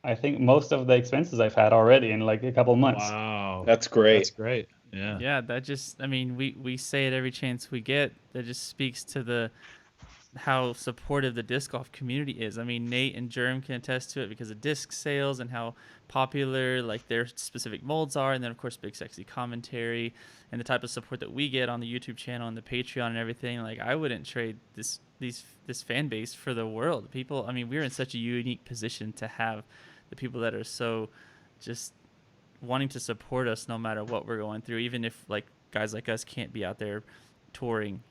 Speaker 8: I think, most of the expenses I've had already in like a couple months.
Speaker 3: Wow.
Speaker 2: That's great.
Speaker 3: That's great. Yeah.
Speaker 1: Yeah, that just, I mean, we say it every chance we get. That just speaks to how supportive the disc golf community is. I mean, Nate and Germ can attest to it because of disc sales and how popular like their specific molds are, and then of course Big Sexy Commentary and the type of support that we get on the YouTube channel and the Patreon and everything. Like I wouldn't trade this fan base for the world. People, I mean, we're in such a unique position to have the people that are so just wanting to support us no matter what we're going through, even if like guys like us can't be out there touring.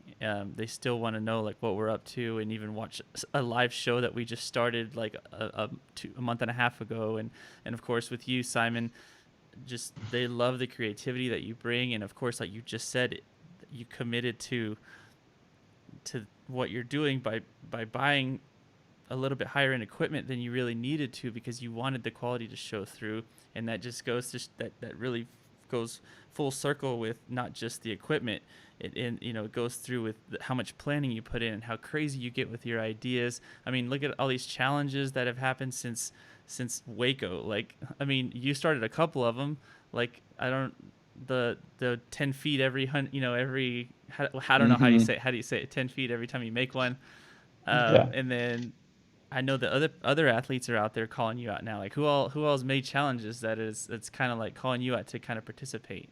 Speaker 1: They still want to know like what we're up to, and even watch a live show that we just started like a month and a half ago. And of course with you, Simon, just they love the creativity that you bring, and of course like you just said, you committed to what you're doing by buying a little bit higher end equipment than you really needed to, because you wanted the quality to show through. And that just goes to that really goes full circle with not just the equipment. It goes through with how much planning you put in and how crazy you get with your ideas. I mean, look at all these challenges that have happened since Waco. Like, I mean, you started a couple of them. Like, the 10 feet every I don't know how you say it. How do you say it? 10 feet every time you make one. And then I know the other athletes are out there calling you out now. Like who else made challenges that's kind of like calling you out to kind of participate?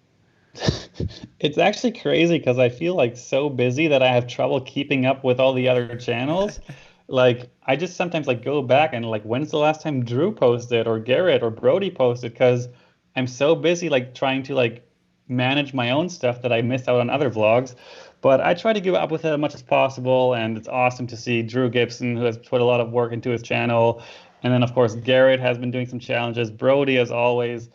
Speaker 8: It's actually crazy because I feel like so busy that I have trouble keeping up with all the other channels. Like I just sometimes like go back and like, when's the last time Drew posted or Garrett or Brody posted? Because I'm so busy like trying to like manage my own stuff that I missed out on other vlogs. But I try to keep up with it as much as possible, and it's awesome to see Drew Gibson, who has put a lot of work into his channel. And then of course Garrett has been doing some challenges. Brody, as always,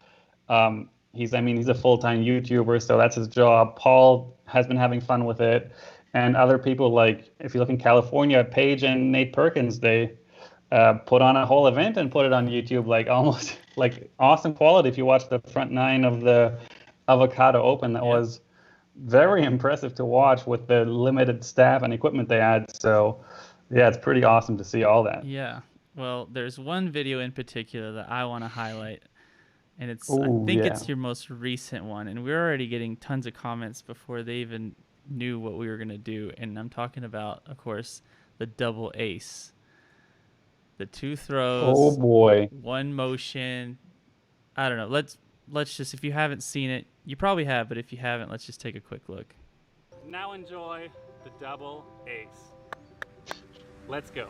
Speaker 8: he's a full-time YouTuber, so that's his job. Paul has been having fun with it, and other people, like if you look in California, Paige and Nate Perkins, they put on a whole event and put it on YouTube, like almost like awesome quality. If you watch the front 9 of the Avocado Open, that was very impressive to watch with the limited staff and equipment they had. So yeah, it's pretty awesome to see all that.
Speaker 1: Yeah, well, there's one video in particular that I want to highlight. And it's your most recent one. And we're already getting tons of comments before they even knew what we were going to do. And I'm talking about, of course, the double ace. The 2 throws.
Speaker 8: Oh, boy.
Speaker 1: 1 motion. I don't know. Let's just, if you haven't seen it, you probably have, but if you haven't, let's just take a quick look.
Speaker 10: Now enjoy the double ace. Let's go.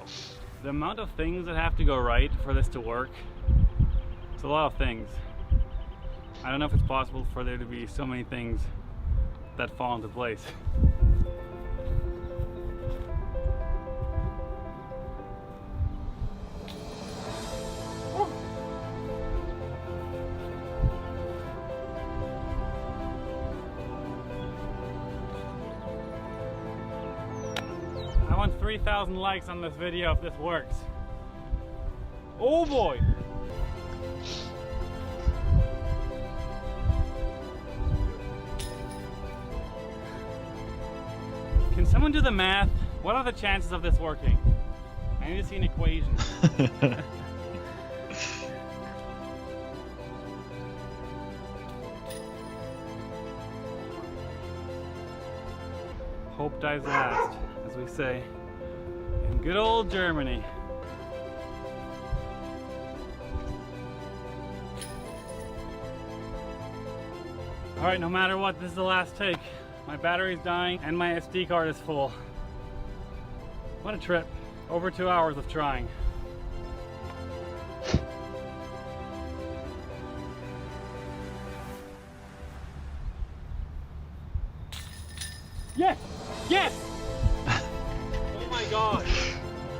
Speaker 10: The amount of things that have to go right for this to work, it's a lot of things. I don't know if it's possible for there to be so many things that fall into place. I want 3,000 likes on this video if this works. Oh boy. Can someone do the math? What are the chances of this working? I need to see an equation. Hope dies last, as we say in good old Germany. All right, no matter what, this is the last take. My battery's dying and my SD card is full. What a trip. Over 2 hours of trying. Yes! Yes! Oh my god.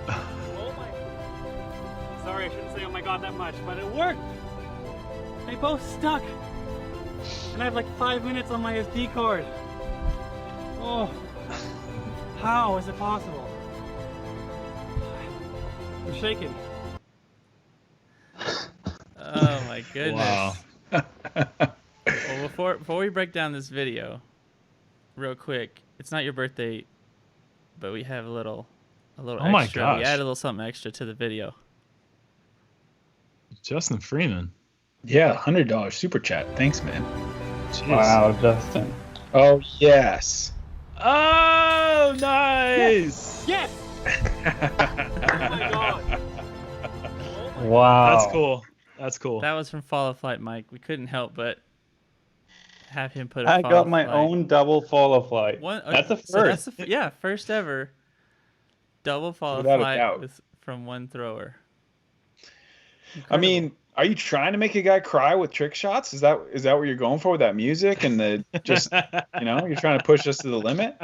Speaker 10: Oh my. Sorry, I shouldn't say oh my god that much, but it worked! They both stuck! And I have like 5 minutes on my SD card. Oh. How is it possible? I'm shaking.
Speaker 1: Oh my goodness.
Speaker 3: Wow.
Speaker 1: Well, before we break down this video, real quick, it's not your birthday, but we have a little
Speaker 3: Oh my
Speaker 1: extra.
Speaker 3: gosh.
Speaker 1: We added a little something extra to the video.
Speaker 3: Justin Freeman.
Speaker 2: Yeah, $100 super chat. Thanks, man.
Speaker 3: Jeez.
Speaker 8: Wow, Justin.
Speaker 2: Oh yes.
Speaker 3: Oh, nice.
Speaker 10: Yes! Oh my god.
Speaker 8: Wow.
Speaker 3: That's cool. That's cool.
Speaker 1: That was from Follow Flight Mike. We couldn't help but have him put a
Speaker 8: I
Speaker 1: Follow
Speaker 8: got my
Speaker 1: Flight.
Speaker 8: own double follow flight.
Speaker 1: One,
Speaker 8: That's a first.
Speaker 1: so that's yeah, first ever double follow
Speaker 2: Without a
Speaker 1: flight
Speaker 2: doubt.
Speaker 1: from one thrower.
Speaker 2: I mean, are you trying to make a guy cry with trick shots? Is that what you're going for with that music and the just you're trying to push us to the limit?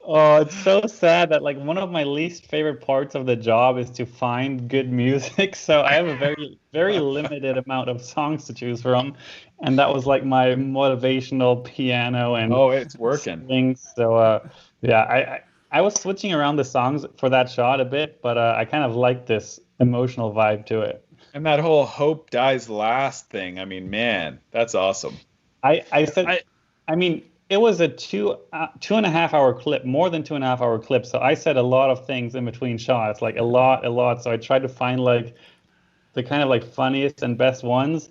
Speaker 8: Oh, it's so sad that like one of my least favorite parts of the job is to find good music. So I have a very, very limited amount of songs to choose from, and that was like my motivational piano and
Speaker 2: It's working.
Speaker 8: things. So yeah, I was switching around the songs for that shot a bit, but I kind of like this emotional vibe to it.
Speaker 2: And that whole hope dies last thing. I mean, man, that's awesome.
Speaker 8: I mean, it was a 2.5 hour clip, more than 2.5 hour clip. So I said a lot of things in between shots, like a lot. So I tried to find like the kind of like funniest and best ones.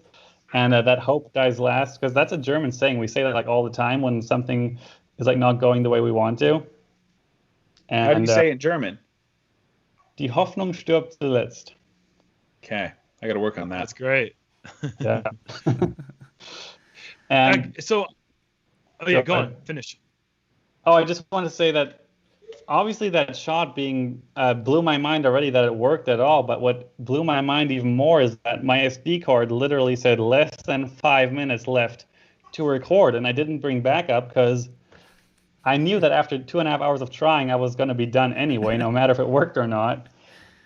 Speaker 8: And that hope dies last, because that's a German saying. We say that like all the time when something is like not going the way we want to. And,
Speaker 2: How do you say it in German?
Speaker 8: Die Hoffnung stirbt zuletzt.
Speaker 2: Okay, I got to work on that.
Speaker 3: That's great.
Speaker 8: Yeah. And
Speaker 3: So,
Speaker 8: Go
Speaker 3: go on.
Speaker 8: ahead.
Speaker 3: Finish.
Speaker 8: oh, I just want to say that obviously that shot being blew my mind already that it worked at all. But what blew my mind even more is that my SD card literally said less than 5 minutes left to record, and I didn't bring backup because I knew that after 2.5 hours of trying, I was going to be done anyway, no matter if it worked or not.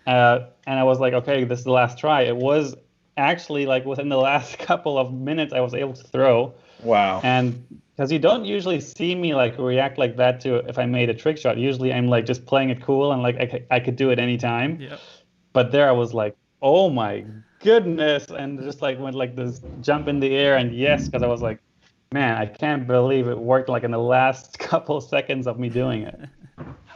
Speaker 8: And I was like, okay, this is the last try. It was actually like within the last couple of minutes I was able to throw.
Speaker 2: Wow.
Speaker 8: And because you don't usually see me like react like that to if I made a trick shot. Usually I'm like just playing it cool and like I could do it anytime.
Speaker 1: Yep.
Speaker 8: But there I was like, oh my goodness, and just like went like this jump in the air and yes, because I was like, man, I can't believe it worked like in the last couple seconds of me doing it.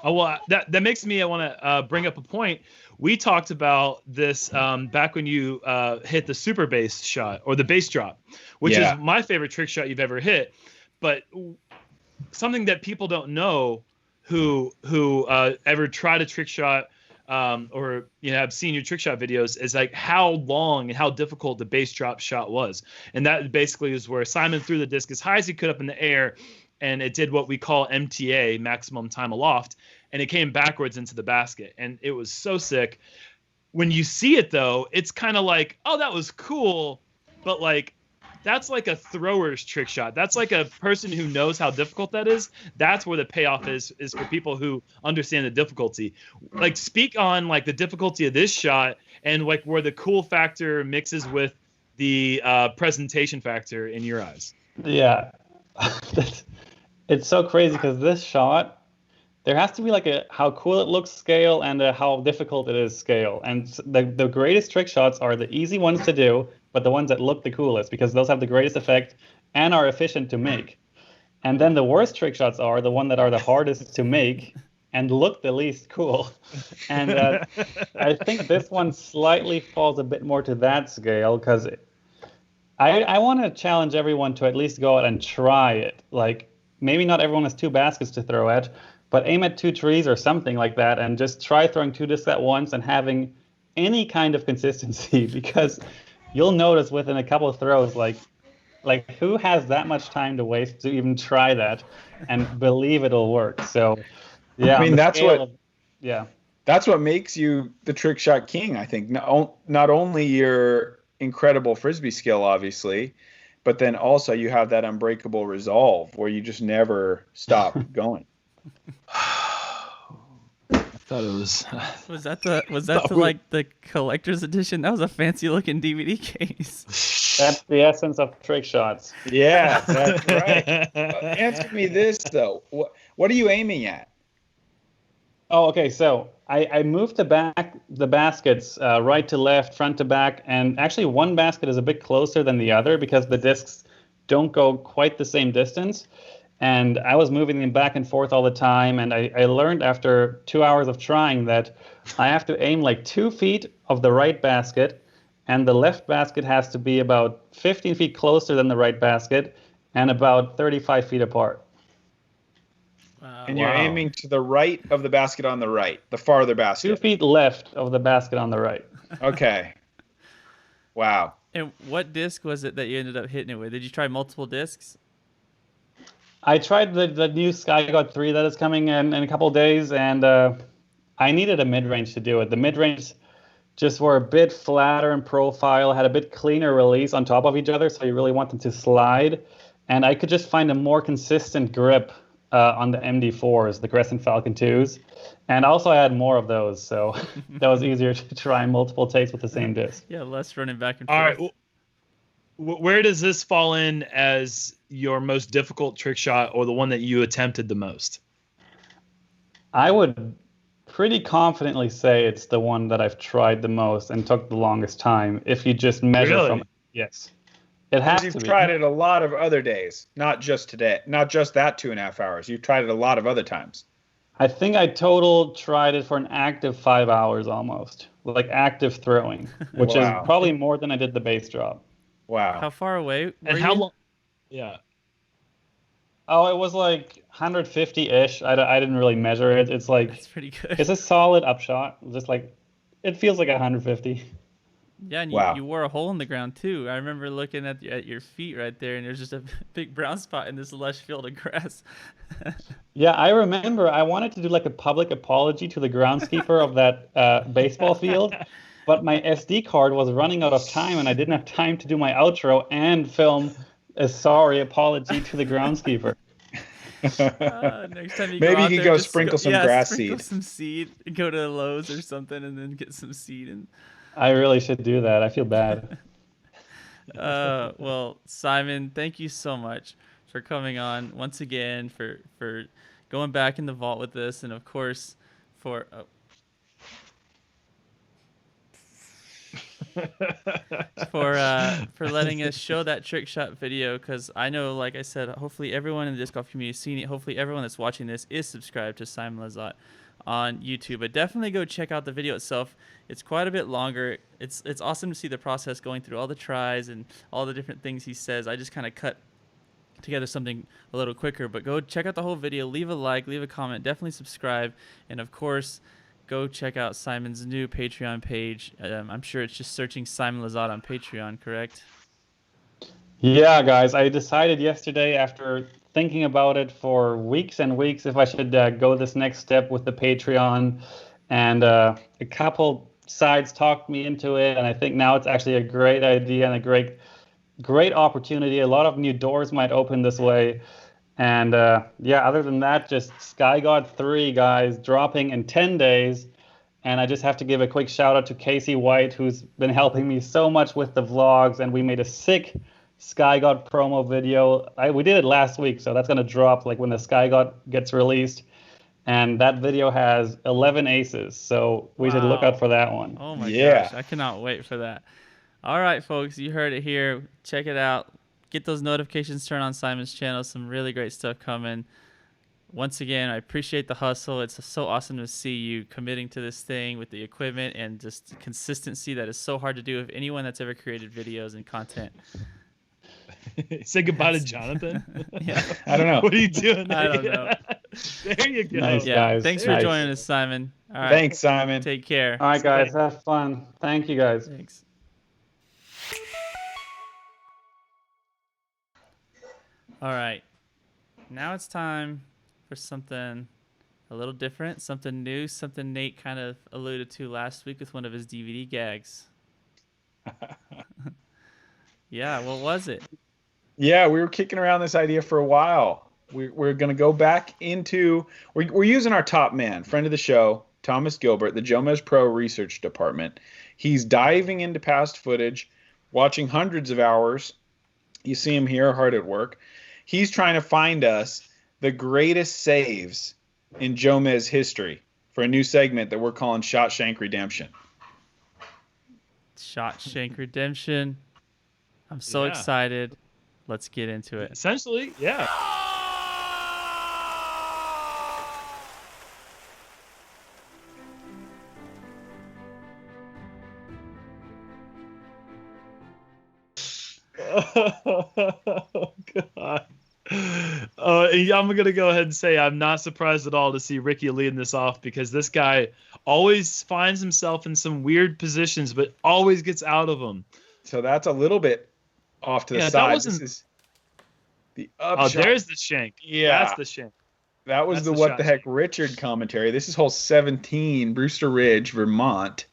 Speaker 3: Oh, well, that makes me, I want to bring up a point. We talked about this back when you hit the super bass shot or the bass drop, which is my favorite trick shot you've ever hit. But something that people don't know who ever tried a trick shot or have seen your trick shot videos is like how long and how difficult the bass drop shot was. And that basically is where Simon threw the disc as high as he could up in the air, and it did what we call MTA, maximum time aloft, and it came backwards into the basket. And it was so sick. When you see it, though, it's kind of like, oh, that was cool, but like, that's like a thrower's trick shot. That's like a person who knows how difficult that is. That's where the payoff is for people who understand the difficulty. Like, speak on like the difficulty of this shot and like where the cool factor mixes with the presentation factor in your eyes.
Speaker 8: Yeah. It's so crazy because this shot, there has to be like a how cool it looks scale and a how difficult it is scale. And the greatest trick shots are the easy ones to do, but the ones that look the coolest, because those have the greatest effect and are efficient to make. And then the worst trick shots are the one that are the hardest to make and look the least cool. And I think this one slightly falls a bit more to that scale, because I want to challenge everyone to at least go out and try it. Like, maybe not everyone has 2 baskets to throw at, but aim at 2 trees or something like that, and just try throwing 2 discs at once and having any kind of consistency, because you'll notice within a couple of throws, like who has that much time to waste to even try that and believe it'll work? So, yeah.
Speaker 2: I mean, that's what makes you the trick shot king, I think. Not only your incredible Frisbee skill, obviously, but then also you have that unbreakable resolve where you just never stop going.
Speaker 3: I thought it was.
Speaker 1: Was that the collector's edition? That was a fancy looking DVD case.
Speaker 8: That's the essence of trick shots.
Speaker 2: Yeah, that's right. Answer me this though. What are you aiming at?
Speaker 8: Oh, okay. So I moved the baskets right to left, front to back, and actually one basket is a bit closer than the other because the discs don't go quite the same distance. And I was moving them back and forth all the time. And I learned after 2 hours of trying that I have to aim like 2 feet of the right basket, and the left basket has to be about 15 feet closer than the right basket and about 35 feet apart.
Speaker 1: Wow.
Speaker 2: And you're aiming to the right of the basket on the right, the farther basket.
Speaker 8: 2 feet left of the basket on the right.
Speaker 2: Okay. Wow.
Speaker 1: And what disc was it that you ended up hitting it with? Did you try multiple discs?
Speaker 8: I tried the new SkyGod 3 that is coming in a couple of days, and I needed a mid-range to do it. The mid-range just were a bit flatter in profile, had a bit cleaner release on top of each other, so you really want them to slide. And I could just find a more consistent grip on the MD4s, the Crescent Falcon 2s. And also I had more of those, so that was easier to try multiple takes with the same disc.
Speaker 1: Yeah, less running back and forth.
Speaker 3: All right. Where does this fall in as your most difficult trick shot, or the one that you attempted the most?
Speaker 8: I would pretty confidently say it's the one that I've tried the most and took the longest time. If you just measure from it. Yes. It has to be.
Speaker 2: You've tried it a lot of other days, not just today, not just that 2.5 hours. You've tried it a lot of other times.
Speaker 8: I think I total tried it for an active 5 hours almost, like active throwing, which is probably more than I did the base drop.
Speaker 2: Wow.
Speaker 1: How far away were
Speaker 3: and
Speaker 1: you?
Speaker 3: how long? Yeah.
Speaker 8: Oh, it was like 150-ish. I didn't really measure it. It's like,
Speaker 1: That's pretty good.
Speaker 8: it's a solid upshot. Just like, it feels like 150.
Speaker 1: Yeah, and you wore a hole in the ground too. I remember looking at your feet right there, and there's just a big brown spot in this lush field of grass.
Speaker 8: Yeah, I remember I wanted to do like a public apology to the groundskeeper of that baseball field, but my SD card was running out of time, and I didn't have time to do my outro and film a sorry apology to the groundskeeper.
Speaker 1: Next time you
Speaker 2: Maybe
Speaker 1: go out
Speaker 2: you could
Speaker 1: there,
Speaker 2: go
Speaker 1: just
Speaker 2: sprinkle some grass
Speaker 1: sprinkle
Speaker 2: seed.
Speaker 1: some seed. Go to Lowe's or something, and then get some seed. And
Speaker 8: I really should do that. I feel bad.
Speaker 1: well, Simon, thank you so much for coming on once again, for going back in the vault with us, and of course for for letting us show that trick shot video, because I know, like I said, hopefully everyone in the disc golf community has seen it. Hopefully everyone that's watching this is subscribed to Simon Lizotte on YouTube, but definitely go check out the video itself. It's quite a bit longer. It's awesome to see the process going through all the tries and all the different things he says. I just kind of cut together something a little quicker, but go check out the whole video. Leave a like, leave a comment, definitely subscribe, and of course go check out Simon's new Patreon page. I'm sure it's just searching Simon Lizotte on Patreon, correct?
Speaker 8: Yeah, guys, I decided yesterday, after thinking about it for weeks and weeks, if I should go this next step with the Patreon, and a couple sides talked me into it, and I think now it's actually a great idea and a great opportunity. A lot of new doors might open this way. And yeah, other than that, just SkyGod 3, guys, dropping in 10 days. And I just have to give a quick shout out to Casey White, who's been helping me so much with the vlogs. And we made a sick SkyGod promo video. We did it last week, so that's going to drop like when the SkyGod gets released. and that video has 11 aces. So we should look out for that one.
Speaker 1: Oh my gosh, I cannot wait for that. All right, folks, you heard it here. Check it out. Get those notifications turned on Simon's channel. Some really great stuff coming. Once again, I appreciate the hustle. It's so awesome to see you committing to this thing with the equipment and just consistency that is so hard to do with anyone that's ever created videos and content.
Speaker 3: Say goodbye to Jonathan.
Speaker 1: Yeah.
Speaker 2: I don't know.
Speaker 3: What are you doing?
Speaker 1: I don't know.
Speaker 3: There you go.
Speaker 8: Nice,
Speaker 1: Yeah.
Speaker 8: guys.
Speaker 1: Thanks for
Speaker 8: Nice.
Speaker 1: joining us, Simon. All right.
Speaker 2: Thanks, Simon.
Speaker 1: Take care.
Speaker 8: All right, guys, have fun. Thank you, guys.
Speaker 1: Thanks. All right. Now it's time for something a little different, something new, something Nate kind of alluded to last week with one of his DVD gags. Yeah, what was it?
Speaker 2: Yeah, we were kicking around this idea for a while. We're going to go back into, we're using our top man, friend of the show, Thomas Gilbert, the JomezPro research department. He's diving into past footage, watching hundreds of hours. You see him here, hard at work. He's trying to find us the greatest saves in Jomez history for a new segment that we're calling Shot Shank Redemption.
Speaker 1: Shot Shank Redemption. I'm so excited. Let's get into it.
Speaker 3: Essentially, yeah. Oh, God. I'm going to go ahead and say I'm not surprised at all to see Ricky leading this off, because this guy always finds himself in some weird positions, but always gets out of them.
Speaker 2: So that's a little bit off to the side. This is the up shot.
Speaker 3: Oh, there's the shank.
Speaker 2: Yeah.
Speaker 3: That's the shank.
Speaker 2: That was
Speaker 3: That's
Speaker 2: the What the Heck Richard commentary. This is hole 17, Brewster Ridge, Vermont.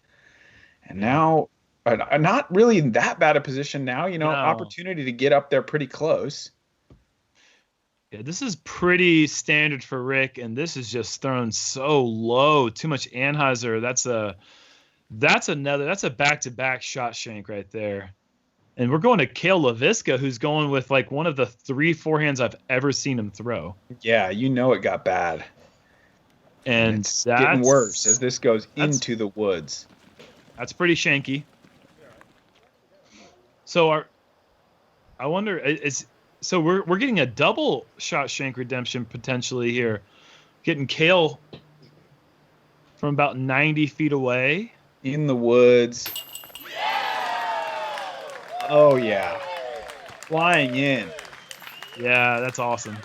Speaker 2: And now, not really in that bad a position now. You know, opportunity to get up there pretty close.
Speaker 3: Yeah, this is pretty standard for Rick, and this is just thrown so low. Too much Anheuser. That's a back-to-back shot shank right there. And we're going to Cale LaVisca, who's going with like one of the 3 forehands I've ever seen him throw.
Speaker 2: Yeah, you know it got bad.
Speaker 3: And
Speaker 2: it's getting worse as this goes into the woods.
Speaker 3: That's pretty shanky. So I wonder, so we're getting a double shot shank redemption potentially here. Getting Cale from about 90 feet away.
Speaker 2: In the woods. Oh, yeah. Flying in.
Speaker 3: Yeah, that's awesome.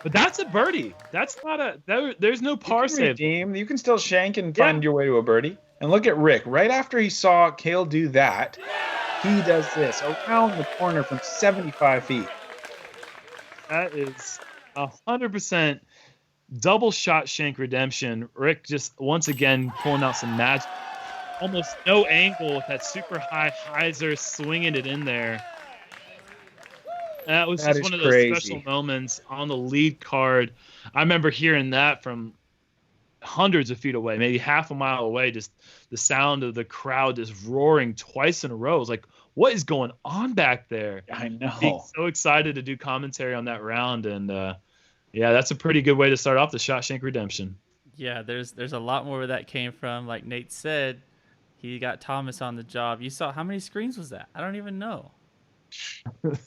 Speaker 3: But that's a birdie. That's not there's no par save.
Speaker 2: You can still shank and find your way to a birdie. And look at Rick. Right after he saw Cale do that, he does this around the corner from 75 feet.
Speaker 3: That is 100% double shot shank redemption. Rick just once again pulling out some magic. Almost no angle with that super high hyzer swinging it in there. That was just one of those special moments on the lead card. I remember hearing that from hundreds of feet away, maybe half a mile away, just the sound of the crowd just roaring twice in a row. It was like, what is going on back there?
Speaker 2: I know.
Speaker 3: Being so excited to do commentary on that round. And yeah, that's a pretty good way to start off the shot shank redemption.
Speaker 1: Yeah, there's a lot more where that came from. Like Nate said, he got Thomas on the job. You saw, how many screens was that? I don't even know.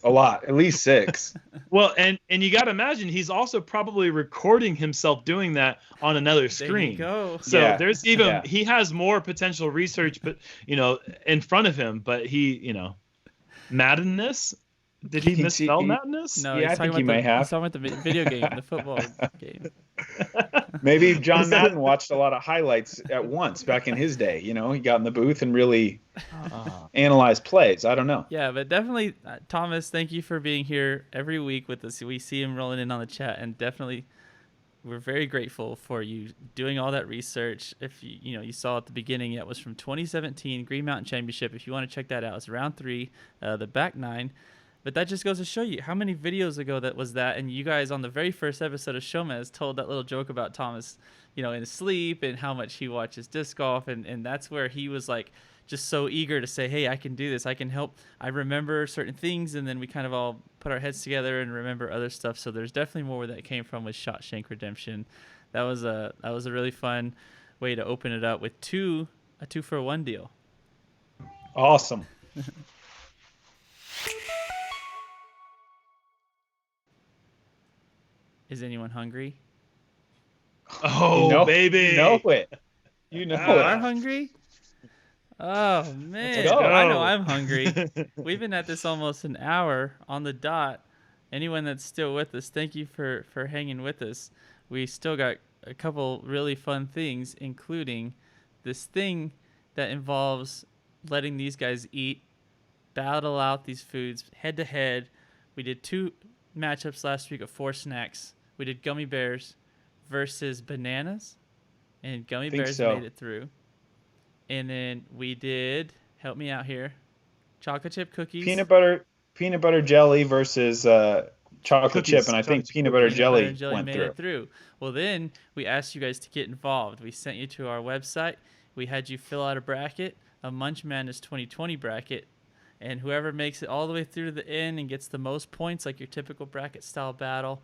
Speaker 2: A lot, at least 6.
Speaker 3: Well, and you got to imagine he's also probably recording himself doing that on another screen.
Speaker 1: There you go.
Speaker 3: So there's even he has more potential research, but in front of him. But he, Madness. Did he misspell Madness?
Speaker 1: No,
Speaker 2: yeah, I think he may have.
Speaker 1: He's talking about the video game, the football game.
Speaker 2: Maybe John Madden watched a lot of highlights at once back in his day. He got in the booth and really analyzed plays. I don't know.
Speaker 1: Yeah, but definitely, Thomas, thank you for being here every week with us. We see him rolling in on the chat, and definitely we're very grateful for you doing all that research. If you saw at the beginning, it was from 2017 Green Mountain Championship. If you want to check that out, it's round 3, the back 9. But that just goes to show you how many videos ago that was that. And you guys on the very first episode of SHOWMEZ told that little joke about Thomas in his sleep and how much he watches disc golf. And that's where he was like just so eager to say, hey, I can do this. I can help. I remember certain things. And then we kind of all put our heads together and remember other stuff. So there's definitely more where that came from with Shot Shank Redemption. That was a really fun way to open it up with a 2-for-1 deal.
Speaker 2: Awesome.
Speaker 1: Is anyone hungry?
Speaker 3: Oh, baby.
Speaker 2: You know it. You know
Speaker 1: You
Speaker 2: it.
Speaker 1: are hungry? Oh, man.
Speaker 2: go.
Speaker 1: I know I'm hungry. We've been at this almost an hour on the dot. Anyone that's still with us, thank you for hanging with us. We still got a couple really fun things, including this thing that involves letting these guys eat, battle out these foods head to head. We did 2 matchups last week of 4 snacks. We did gummy bears versus bananas, and gummy bears made it through. And then we did, help me out here, chocolate chip cookies.
Speaker 2: Peanut butter jelly versus chocolate
Speaker 3: Cookies.
Speaker 2: chip, and I think peanut butter jelly went
Speaker 1: made it through. Well, then we asked you guys to get involved. We sent you to our website. We had you fill out a bracket, a Munch Madness 2020 bracket, and whoever makes it all the way through to the end and gets the most points, like your typical bracket style battle,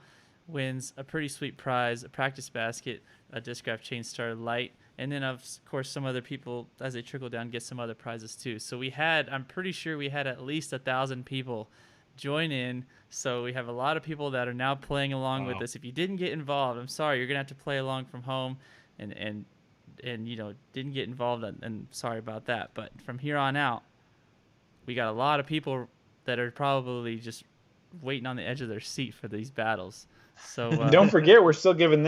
Speaker 1: wins a pretty sweet prize, a practice basket, a Discraft Chain Star Light, and then of course some other people, as they trickle down, get some other prizes too. So I'm pretty sure we had at least 1,000 people join in. So we have a lot of people that are now playing along with us. If you didn't get involved, I'm sorry, you're gonna have to play along from home, and didn't get involved, and sorry about that. But from here on out, we got a lot of people that are probably just waiting on the edge of their seat for these battles. So
Speaker 2: don't forget, we're still giving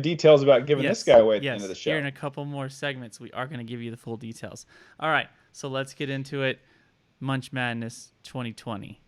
Speaker 2: details about giving this guy away at the end of the show.
Speaker 1: Here in a couple more segments, we are going to give you the full details. All right, so let's get into it. Munch Madness 2020.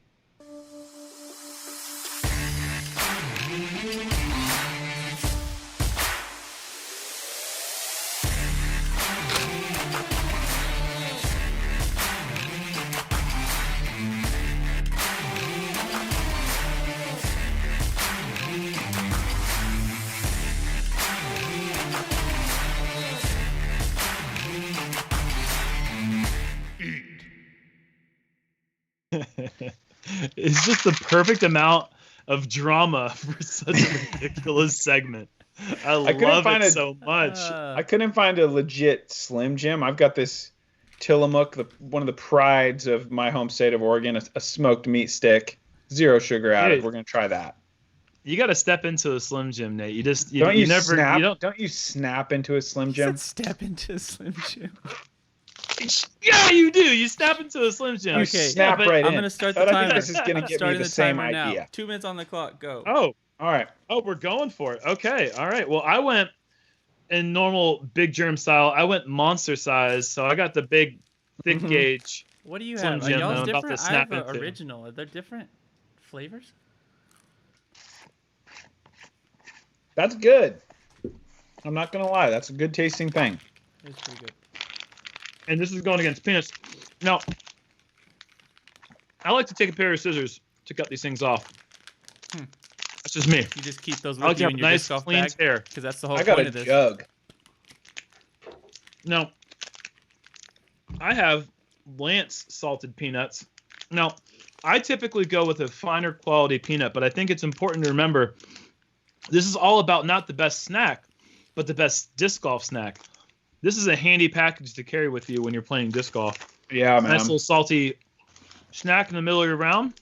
Speaker 3: It's just the perfect amount of drama for such a ridiculous segment. I love it so much.
Speaker 2: I couldn't find a legit Slim Jim. I've got this Tillamook, one of the prides of my home state of Oregon, a smoked meat stick, 0 sugar added. We're gonna try that.
Speaker 3: You got to step into a Slim Jim, Nate.
Speaker 2: Don't you snap into a Slim Jim?
Speaker 1: Step into a Slim Jim.
Speaker 3: Yeah, you do. You snap into a Slim Jim.
Speaker 2: You snap right in.
Speaker 1: I'm going to start the timer.
Speaker 2: I think this is going to give me the same idea.
Speaker 1: Now. 2 minutes on the clock. Go.
Speaker 3: Oh,
Speaker 2: all right.
Speaker 3: Oh, we're going for it. Okay. All right. Well, I went in normal big germ style. I went monster size, so I got the big, thick gauge.
Speaker 1: What do you
Speaker 3: Slim
Speaker 1: have?
Speaker 3: Jim
Speaker 1: Are y'all's
Speaker 3: that I'm about
Speaker 1: different?
Speaker 3: to snap
Speaker 1: I have
Speaker 3: into.
Speaker 1: original. Are there different flavors?
Speaker 2: That's good. I'm not going to lie. That's a good tasting thing.
Speaker 1: It's pretty good.
Speaker 3: And this is going against peanuts. Now, I like to take a pair of scissors to cut these things off. That's just me.
Speaker 1: You just keep those with you in your
Speaker 3: nice,
Speaker 1: disc golf
Speaker 3: clean
Speaker 1: bag?
Speaker 3: tear.
Speaker 1: Because that's the whole
Speaker 2: I got
Speaker 1: point
Speaker 2: a
Speaker 1: of this.
Speaker 2: jug.
Speaker 3: Now, I have Lance salted peanuts. Now, I typically go with a finer quality peanut, but I think it's important to remember this is all about not the best snack, but the best disc golf snack. This is a handy package to carry with you when you're playing disc golf.
Speaker 2: Yeah, man.
Speaker 3: Nice little salty snack in the middle of your round.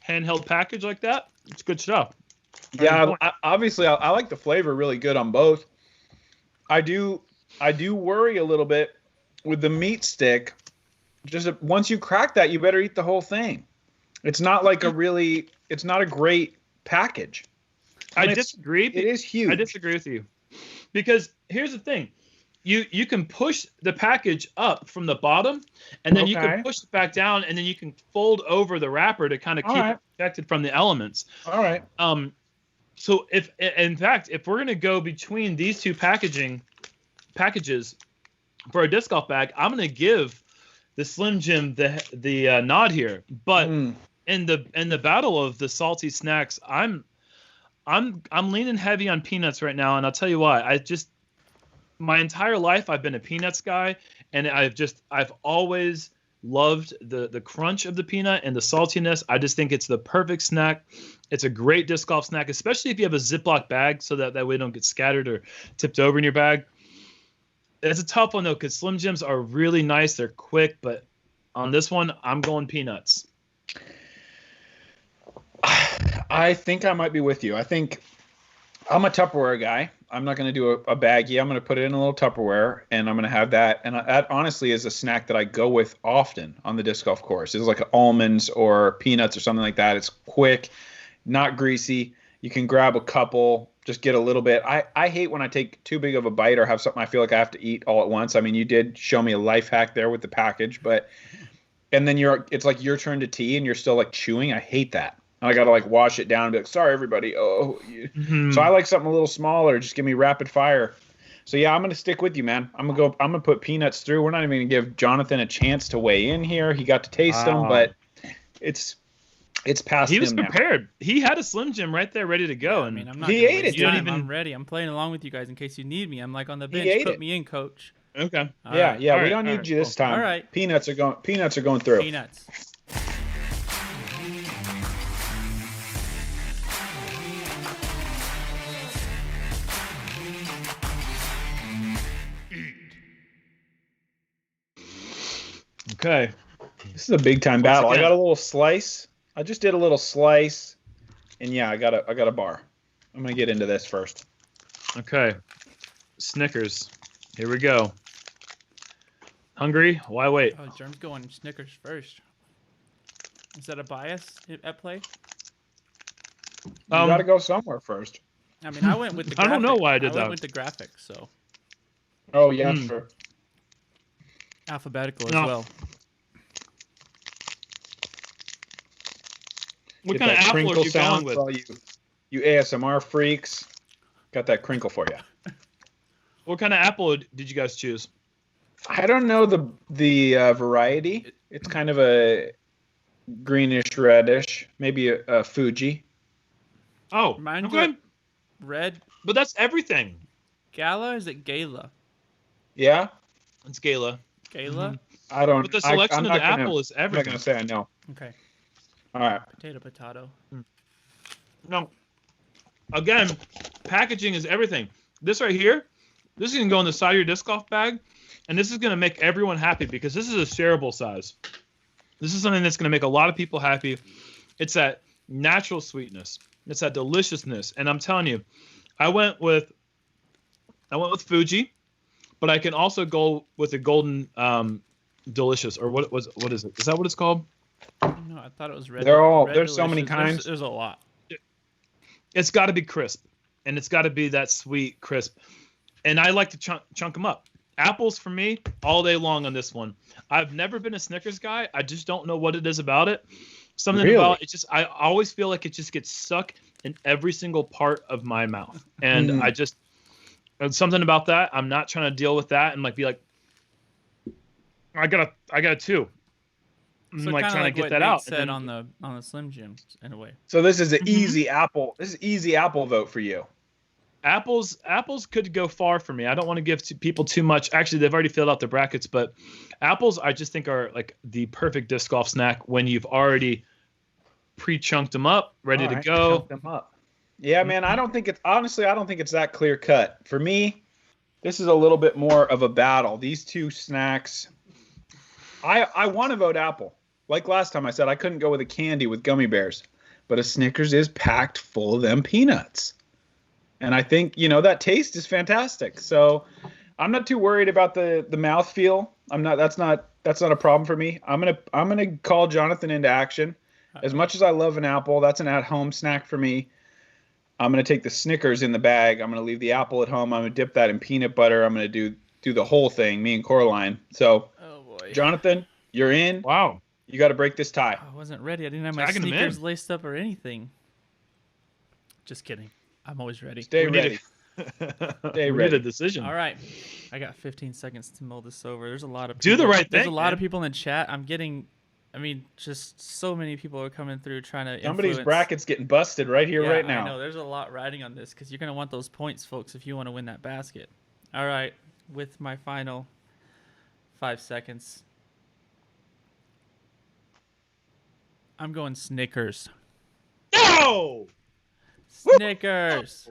Speaker 3: Handheld package like that. It's good stuff.
Speaker 2: Yeah, obviously, I like the flavor really good on both. I do worry a little bit with the meat stick. Just once you crack that, you better eat the whole thing. It's not like it's not a great package.
Speaker 3: I disagree.
Speaker 2: It is huge.
Speaker 3: I disagree with you. Because here's the thing. You can push the package up from the bottom, and then you can push it back down, and then you can fold over the wrapper to kind of keep it protected from the elements.
Speaker 2: All right.
Speaker 3: So if we're gonna go between these two packages for a disc golf bag, I'm gonna give the Slim Jim the nod here. But in the battle of the salty snacks, I'm leaning heavy on peanuts right now, and I'll tell you why. my entire life I've been a peanuts guy, and I've always loved the crunch of the peanut and the saltiness. I just think it's the perfect snack. It's a great disc golf snack, especially if you have a Ziploc bag, so that way it don't get scattered or tipped over in your bag. It's a tough one though, because Slim Jims are really nice. They're quick, but on this one, I'm going peanuts.
Speaker 2: I think I might be with you. I think I'm a Tupperware guy. I'm not going to do a baggie. I'm going to put it in a little Tupperware, and I'm going to have that. And that honestly is a snack that I go with often on the disc golf course. It's like almonds or peanuts or something like that. It's quick, not greasy. You can grab a couple, just get a little bit. I hate when I take too big of a bite or have something I feel like I have to eat all at once. I mean, you did show me a life hack there with the package, and then it's like your turn to tea and you're still like chewing. I hate that. I got to like wash it down and be like, sorry, everybody. So I like something a little smaller. Just give me rapid fire. So yeah, I'm going to stick with you, man. I'm going to put peanuts through. We're not even going to give Jonathan a chance to weigh in here. He got to taste them, but it's past him.
Speaker 3: He was prepared. Now. He had a Slim Jim right there ready to go.
Speaker 1: Yeah, I mean, I'm not
Speaker 2: he ate it.
Speaker 1: I'm ready. I'm playing along with you guys in case you need me. I'm like on the bench. Put me in, coach.
Speaker 3: Okay.
Speaker 2: Yeah. We don't need you this time.
Speaker 1: All right.
Speaker 2: Peanuts are going through.
Speaker 1: Peanuts.
Speaker 3: Okay.
Speaker 2: This is a big time battle. I got a little slice. I just did a little slice, and yeah, I got a bar. I'm gonna get into this first.
Speaker 3: Okay. Snickers. Here we go. Hungry? Why wait?
Speaker 1: Oh, Germ's going Snickers first. Is that a bias at play?
Speaker 2: You got to go somewhere first.
Speaker 1: I mean, I went with the graphic.
Speaker 3: I don't know why I did that.
Speaker 1: I went with the graphic, so.
Speaker 2: Oh, yeah, sure.
Speaker 1: Alphabetical as well.
Speaker 3: What kind of apple are you going with?
Speaker 2: All you ASMR freaks. Got that crinkle for you.
Speaker 3: What kind of apple did you guys choose?
Speaker 2: I don't know the variety. It's kind of a greenish reddish, maybe a Fuji.
Speaker 3: Oh,
Speaker 1: Mine
Speaker 3: okay.
Speaker 1: Red.
Speaker 3: But that's everything.
Speaker 1: Gala? Is it Gala?
Speaker 2: Yeah,
Speaker 3: it's Gala.
Speaker 1: Gala.
Speaker 3: Mm-hmm.
Speaker 2: I don't.
Speaker 3: But the selection of the apple is everything.
Speaker 2: I'm not gonna say I know.
Speaker 1: Okay.
Speaker 2: All right.
Speaker 1: Potato.
Speaker 3: No. Again, packaging is everything. This right here, this is gonna go in the side of your disc golf bag, and this is gonna make everyone happy because this is a shareable size. This is something that's gonna make a lot of people happy. It's that natural sweetness. It's that deliciousness, and I'm telling you, I went with Fuji, but I can also go with the golden delicious, or what is it? Is that what it's called?
Speaker 1: No, I thought it was red.
Speaker 2: There's so many kinds.
Speaker 1: There's a lot.
Speaker 3: It's got to be crisp, and it's got to be that sweet crisp. And I like to chunk them up. Apples for me all day long on this one. I've never been a Snickers guy. I just don't know what it is about it. Something about it just, I always feel like it just gets stuck in every single part of my mouth. And something about that. I'm not trying to deal with that and like be like, I got a two. I'm like trying to get that out.
Speaker 1: Said on the Slim Jim in a way.
Speaker 2: So this is an easy apple. This is easy apple vote for you.
Speaker 3: Apples could go far for me. I don't want to give people too much. Actually, they've already filled out their brackets, but apples I just think are like the perfect disc golf snack when you've already pre-chunked them up, ready to go.
Speaker 2: Chunk them up. Yeah, man, I don't think it's that clear cut. For me, this is a little bit more of a battle. These two snacks, I want to vote apple. Like last time I said I couldn't go with a candy with gummy bears, but a Snickers is packed full of them peanuts. And I think, that taste is fantastic. So I'm not too worried about the mouthfeel. That's not a problem for me. I'm gonna call Jonathan into action. As much as I love an apple, that's an at-home snack for me. I'm gonna take the Snickers in the bag. I'm gonna leave the apple at home. I'm gonna dip that in peanut butter. I'm gonna do the whole thing, me and Coraline. So Jonathan, you're in.
Speaker 3: Wow.
Speaker 2: You got to break this tie.
Speaker 1: I wasn't ready. I didn't have my sneakers laced up or anything. Just kidding. I'm always ready.
Speaker 2: Stay ready.
Speaker 3: Stay ready. A decision.
Speaker 1: All right. I got 15 seconds to mull this over. There's a lot of
Speaker 3: people. Do the right thing.
Speaker 1: There's a lot of people in the chat. Just so many people are coming through trying to
Speaker 2: Somebody's bracket's getting busted right here, right now.
Speaker 1: I know. There's a lot riding on this because you're going to want those points, folks, if you want to win that basket. All right. with my final 5 seconds. I'm going Snickers.
Speaker 3: No!
Speaker 1: Snickers.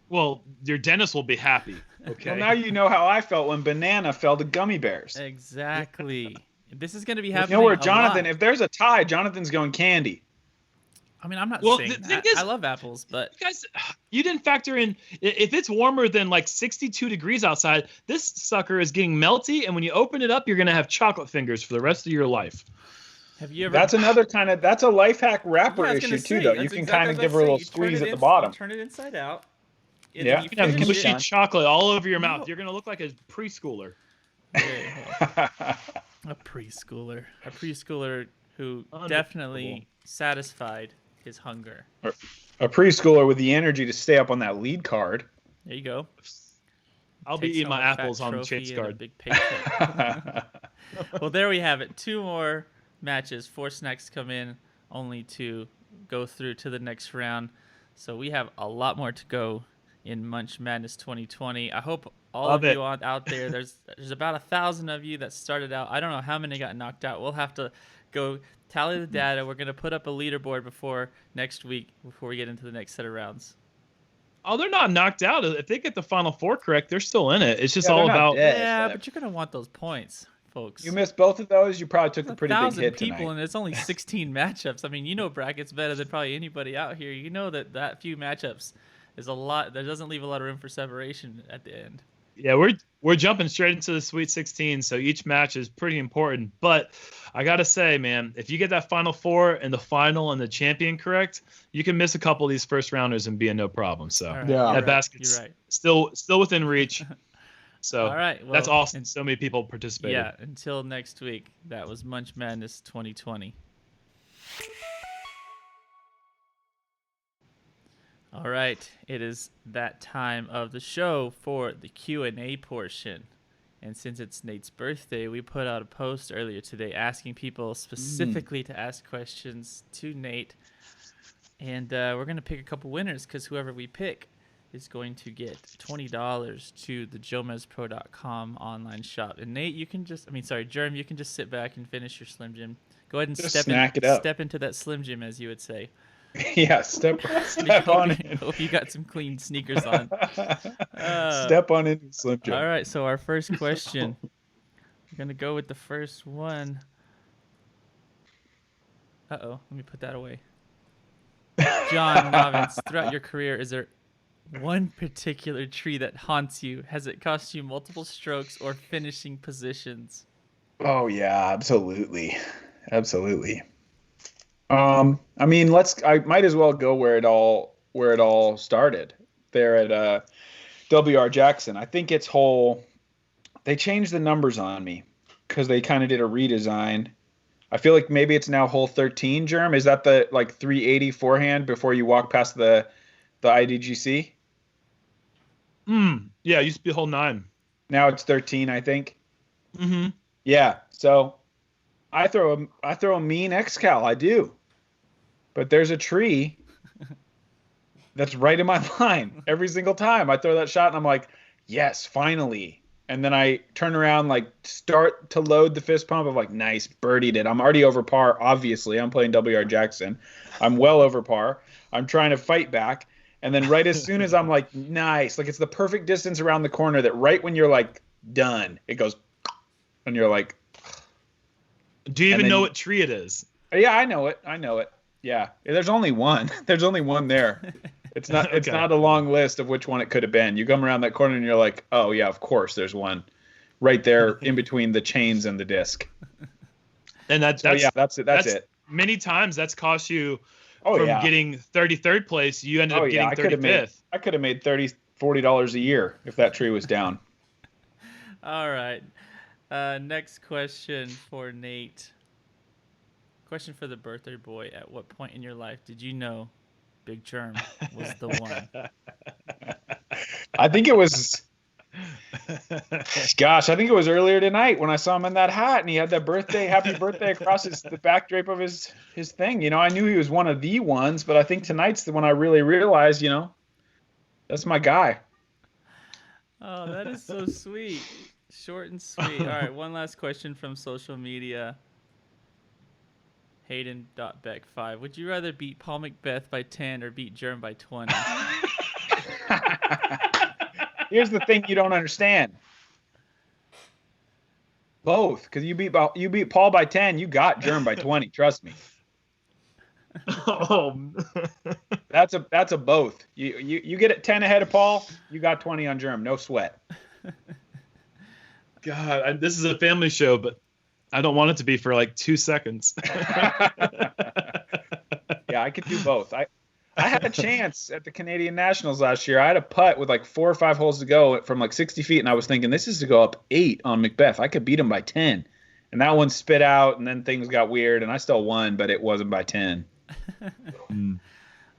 Speaker 3: Well, your dentist will be happy. Okay.
Speaker 2: Well, now you know how I felt when banana fell to gummy bears.
Speaker 1: Exactly. This is going to be
Speaker 2: You
Speaker 1: happening.
Speaker 2: know where
Speaker 1: a
Speaker 2: Jonathan?
Speaker 1: lot.
Speaker 2: If there's a tie, Jonathan's going candy.
Speaker 1: I mean, I'm not
Speaker 3: Well,
Speaker 1: saying
Speaker 3: the thing
Speaker 1: that.
Speaker 3: is-
Speaker 1: I love apples, but
Speaker 3: Guys, you didn't factor in if it's warmer than like 62 degrees outside, this sucker is getting melty, and when you open it up, you're gonna have chocolate fingers for the rest of your life.
Speaker 1: have you ever?
Speaker 2: That's another kind of that's a life hack wrapper
Speaker 1: Yeah, I was gonna
Speaker 2: issue too,
Speaker 1: say,
Speaker 2: though.
Speaker 1: that's
Speaker 2: You can
Speaker 1: exactly
Speaker 2: kind of
Speaker 1: what I
Speaker 2: give
Speaker 1: was
Speaker 2: her a little
Speaker 1: saying. You turn
Speaker 2: squeeze
Speaker 1: it
Speaker 2: at the
Speaker 1: in-
Speaker 2: bottom.
Speaker 1: You turn it inside out. And
Speaker 2: Yeah.
Speaker 1: then
Speaker 3: You can have
Speaker 1: finish
Speaker 3: mushy
Speaker 1: it.
Speaker 3: chocolate all over your mouth.
Speaker 1: No.
Speaker 3: You're gonna look like a preschooler.
Speaker 1: A preschooler. A preschooler who
Speaker 3: Unbelievable.
Speaker 1: definitely satisfied his hunger.
Speaker 2: A preschooler with the energy to stay up on that lead card.
Speaker 1: There you go.
Speaker 3: I'll
Speaker 1: Takes
Speaker 3: be eating
Speaker 1: home
Speaker 3: my
Speaker 1: a fat
Speaker 3: apples on the
Speaker 1: trophy
Speaker 3: chase
Speaker 1: and a
Speaker 3: card.
Speaker 1: big paycheck. Well, there we have it. 2 more matches. 4 snacks come in, only to go through to the next round. So we have a lot more to go in Munch Madness 2020. I hope all
Speaker 3: Love
Speaker 1: of
Speaker 3: it.
Speaker 1: you out there, there's about 1,000 of you that started out. I don't know how many got knocked out. We'll have to go tally the data. We're going to put up a leaderboard before next week, before we get into the next set of rounds.
Speaker 3: Oh, they're not knocked out. If they get the final 4 correct, they're still in it. It's just
Speaker 2: Yeah,
Speaker 3: all
Speaker 2: they're not
Speaker 3: about.
Speaker 2: dead.
Speaker 1: Yeah,
Speaker 2: but-
Speaker 1: but you're going to want those points, folks.
Speaker 2: You missed both of those. You probably took a pretty big
Speaker 1: 1,000
Speaker 2: hit
Speaker 1: people,
Speaker 2: tonight.
Speaker 1: and it's only 16 matchups. I mean, you know brackets better than probably anybody out here. You know that few matchups is a lot. That doesn't leave a lot of room for separation at the end.
Speaker 3: Yeah, we're jumping straight into the Sweet 16, so each match is pretty important. But I gotta say, man, if you get that Final 4 and the final and the champion correct, you can miss a couple of these first rounders and be a no problem. So
Speaker 1: All right,
Speaker 2: Yeah.
Speaker 1: you're
Speaker 3: that
Speaker 1: right,
Speaker 3: basket's
Speaker 1: You're right.
Speaker 3: still within reach. So
Speaker 1: All right, well,
Speaker 3: that's awesome.
Speaker 1: and-
Speaker 3: So many people participated.
Speaker 1: Yeah, until next week. That was Munch Madness 2020. All right, it is that time of the show for the Q&A portion. And since it's Nate's birthday, we put out a post earlier today asking people specifically to ask questions to Nate. And we're going to pick a couple winners because whoever we pick is going to get $20 to the JomezPro.com online shop. And Nate, you can just, Jerm, you can just sit back and finish your Slim Jim. Go ahead and
Speaker 2: Just
Speaker 1: step
Speaker 2: snack it up.
Speaker 1: Step into that Slim Jim, as you would say.
Speaker 2: Yeah, step on in.
Speaker 1: Hope you got some clean sneakers on.
Speaker 2: Step on in, Slim Jim.
Speaker 1: All right, so our first question. We're going to go with the first one. Uh-oh, let me put that away. John Novice, throughout your career, is there one particular tree that haunts you? Has it cost you multiple strokes or finishing positions?
Speaker 2: Oh yeah, absolutely. I might as well go where it all started. There at WR Jackson. I think it's they changed the numbers on me because they kind of did a redesign. I feel like maybe it's now hole 13, Germ. Is that the 380 forehand before you walk past the IDGC?
Speaker 3: Yeah, it used to be hole 9.
Speaker 2: Now it's 13, I think.
Speaker 3: Mm-hmm.
Speaker 2: Yeah, so I throw a mean X-Cal, I do. But there's a tree that's right in my line every single time. I throw that shot and I'm like, yes, finally. And then I turn around, start to load the fist pump of nice, birdied it. I'm already over par, obviously. I'm playing WR Jackson. I'm well over par. I'm trying to fight back. And then right as soon as I'm nice, it's the perfect distance around the corner that right when you're done, it goes, and you're like.
Speaker 3: Do you even know what tree it is?
Speaker 2: Yeah, I know it. Yeah, there's only one. There's only one there. It's not.
Speaker 3: Okay.
Speaker 2: It's not a long list of which one it could have been. You come around that corner and you're like, oh yeah, of course, there's one, right there in between the chains and the disc.
Speaker 3: And that's
Speaker 2: that's it. That's it.
Speaker 3: Many times that's cost you
Speaker 2: Oh
Speaker 3: from
Speaker 2: yeah.
Speaker 3: getting 33rd place. You ended up getting 35th.
Speaker 2: I could have made $30-$40 a year if that tree was down.
Speaker 1: All right. Next question for Nate. Question for the birthday boy. At what point in your life did you know Big Germ was the one?
Speaker 2: I think it was Gosh, I think it was earlier tonight when I saw him in that hat and he had that happy birthday across the back drape of his thing. I knew he was one of the ones, but I think tonight's the one I really realized, that's my guy.
Speaker 1: Oh, that is so sweet. Short and sweet. All right, one last question from social media. Hayden.beck5. Would you rather beat Paul Macbeth by 10 or beat Germ by 20?
Speaker 2: Here's the thing you don't understand. Both, because you beat Paul by 10, you got Germ by 20. Trust me.
Speaker 3: Oh,
Speaker 2: that's a both. You get it 10 ahead of Paul, you got 20 on Germ. No sweat.
Speaker 3: God, this is a family show, but I don't want it to be for like 2 seconds.
Speaker 2: Yeah, I could do both. I had a chance at the Canadian Nationals last year. I had a putt with like 4 or 5 holes to go from like 60 feet, and I was thinking this is to go up 8 on Macbeth. I could beat him by 10. And that one spit out, and then things got weird, and I still won, but it wasn't by 10.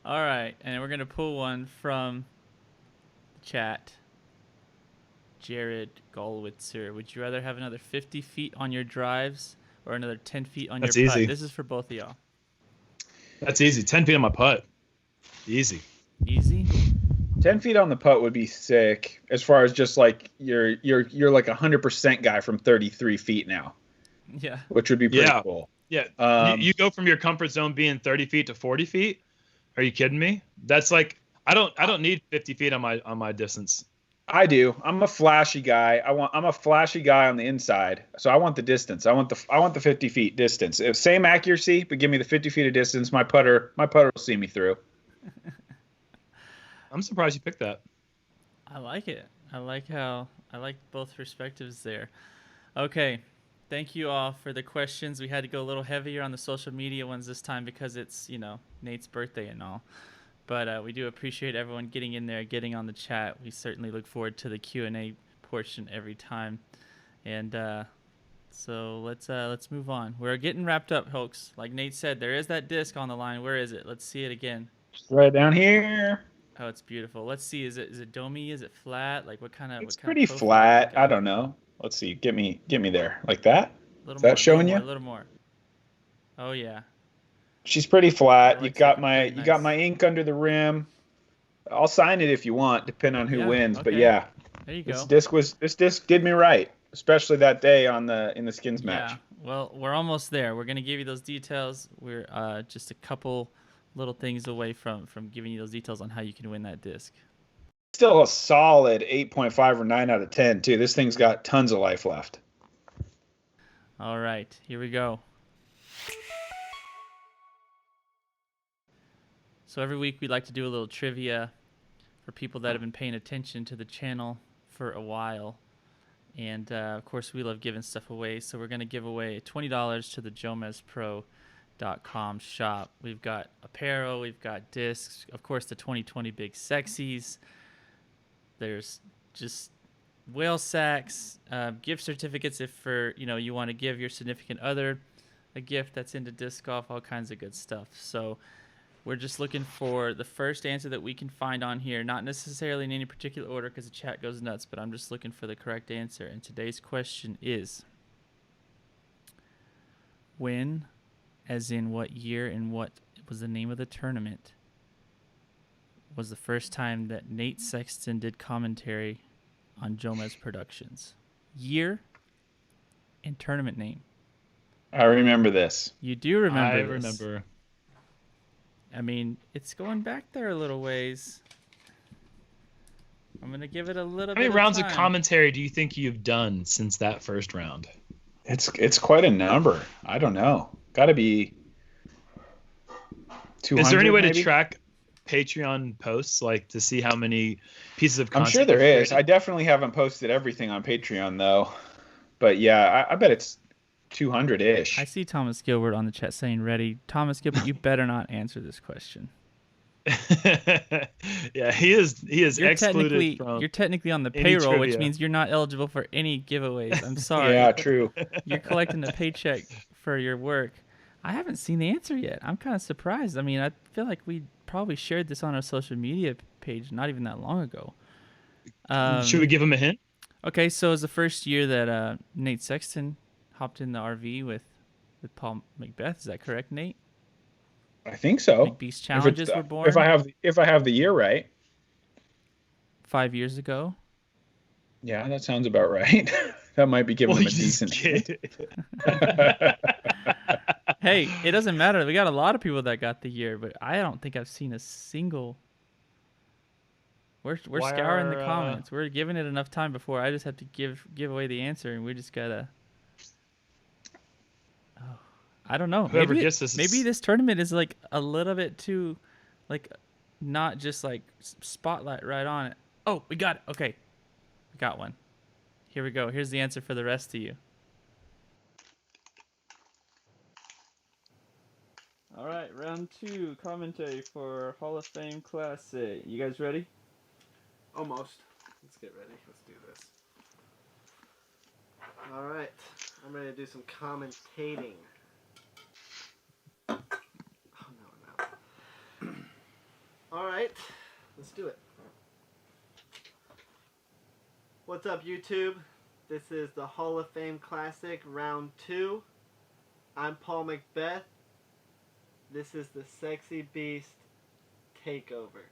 Speaker 1: All right, and we're going to pull one from the chat. Jared Golwitzer, would you rather have another 50 feet on your drives or another 10 feet on your putt? This is for both of y'all.
Speaker 3: That's easy. 10 feet on my putt. Easy.
Speaker 2: 10 feet on the putt would be sick. As far as just like you're like 100% guy from 33 feet now.
Speaker 1: Yeah.
Speaker 2: Which would be pretty cool.
Speaker 3: Yeah. You go from your comfort zone being 30 feet to 40 feet. Are you kidding me? That's like I don't need 50 feet on my distance.
Speaker 2: I do. I'm a flashy guy. I'm a flashy guy on the inside. So I want the distance. I want the 50 feet distance. Same accuracy, but give me the 50 feet of distance. My putter will see me through.
Speaker 3: I'm surprised you picked that.
Speaker 1: I like it. I like both perspectives there. Okay. Thank you all for the questions. We had to go a little heavier on the social media ones this time because it's, Nate's birthday and all. But we do appreciate everyone getting in there, getting on the chat. We certainly look forward to the Q&A portion every time. And so let's move on. We're getting wrapped up, folks. Like Nate said, there is that disc on the line. Where is it? Let's see it again.
Speaker 2: Right down here.
Speaker 1: Oh, it's beautiful. Let's see. Is it domey? Is it flat? Like what kind of?
Speaker 2: It's pretty flat. I don't know. Let's see. Get me there. Like that? Is that showing you?
Speaker 1: A little more. Oh yeah.
Speaker 2: She's pretty flat. You got my ink under the rim. I'll sign it if you want, depending on who wins. Okay. But yeah,
Speaker 1: there you go.
Speaker 2: This disc did me right, especially that day in the skins match.
Speaker 1: Yeah. Well, we're almost there. We're gonna give you those details. We're just a couple little things away from giving you those details on how you can win that disc.
Speaker 2: Still a solid 8.5 or 9 out of 10 too. This thing's got tons of life left.
Speaker 1: All right, here we go. So every week we like to do a little trivia for people that have been paying attention to the channel for a while. And, of course, we love giving stuff away. So we're going to give away $20 to the JomezPro.com shop. We've got apparel. We've got discs. Of course, the 2020 Big Sexies. There's just whale sacks, gift certificates if you want to give your significant other a gift that's into disc golf, all kinds of good stuff. So we're just looking for the first answer that we can find on here, not necessarily in any particular order because the chat goes nuts, but I'm just looking for the correct answer. And today's question is, when, as in what year and what was the name of the tournament, was the first time that Nate Sexton did commentary on Jomez Productions? Year and tournament name.
Speaker 2: I remember this.
Speaker 1: You do remember
Speaker 3: I
Speaker 1: this.
Speaker 3: remember.
Speaker 1: I mean, it's going back there a little ways. I'm going to give it a little bit of time.
Speaker 3: How many rounds of commentary do you think you've done since that first round?
Speaker 2: It's quite a number. I don't know. Got to be 200.
Speaker 3: Is there any way
Speaker 2: maybe?
Speaker 3: to track Patreon posts, like to see how many pieces of content?
Speaker 2: I'm sure there is. I definitely haven't posted everything on Patreon, though. But yeah, I bet it's 200-ish.
Speaker 1: I see Thomas Gilbert on the chat saying ready. Thomas Gilbert, you better not answer this question.
Speaker 3: Yeah, he is excluded from
Speaker 1: you're technically on the payroll, which means you're not eligible for any giveaways. I'm sorry.
Speaker 2: Yeah, true.
Speaker 1: You're collecting a paycheck for your work. I haven't seen the answer yet. I'm kind of surprised. I mean, I feel like we probably shared this on our social media page not even that long ago.
Speaker 3: Should we give him a hint?
Speaker 1: Okay, so it was the first year that Nate Sexton hopped in the RV with Paul Macbeth. Is that correct, Nate?
Speaker 2: I think so.
Speaker 1: McBeast challenges were born.
Speaker 2: If I have the year right.
Speaker 1: 5 years ago.
Speaker 2: Yeah, that sounds about right. That might be giving them a decent hint.
Speaker 1: Hey, it doesn't matter. We got a lot of people that got the year, but I don't think I've seen a single. We're scouring the comments. We're giving it enough time before I just have to give away the answer, and we just gotta. Oh, I don't know.
Speaker 3: Whoever gets this,
Speaker 1: maybe this tournament is like a little bit too, like, not just like spotlight right on it. Oh, we got it. Okay, we got one. Here we go. Here's the answer for the rest of you. All right, round 2 commentary for Hall of Fame Classic. You guys ready?
Speaker 11: Almost. Let's get ready. Let's do this. All right. I'm ready to do some commentating. Oh, no. All right. Let's do it. What's up, YouTube? This is the Hall of Fame Classic, round 2. I'm Paul Macbeth. This is the Sexy Beast Takeover.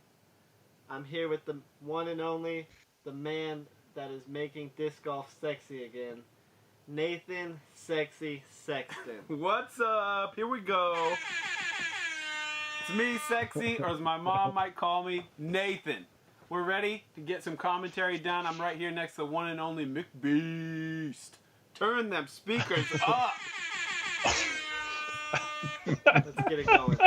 Speaker 11: I'm here with the one and only, the man that is making disc golf sexy again, Nathan Sexy Sexton.
Speaker 7: What's up? Here we go. It's me, Sexy, or as my mom might call me, Nathan. We're ready to get some commentary done. I'm right here next to the one and only McBeast. Turn them speakers up.
Speaker 11: Let's get it going.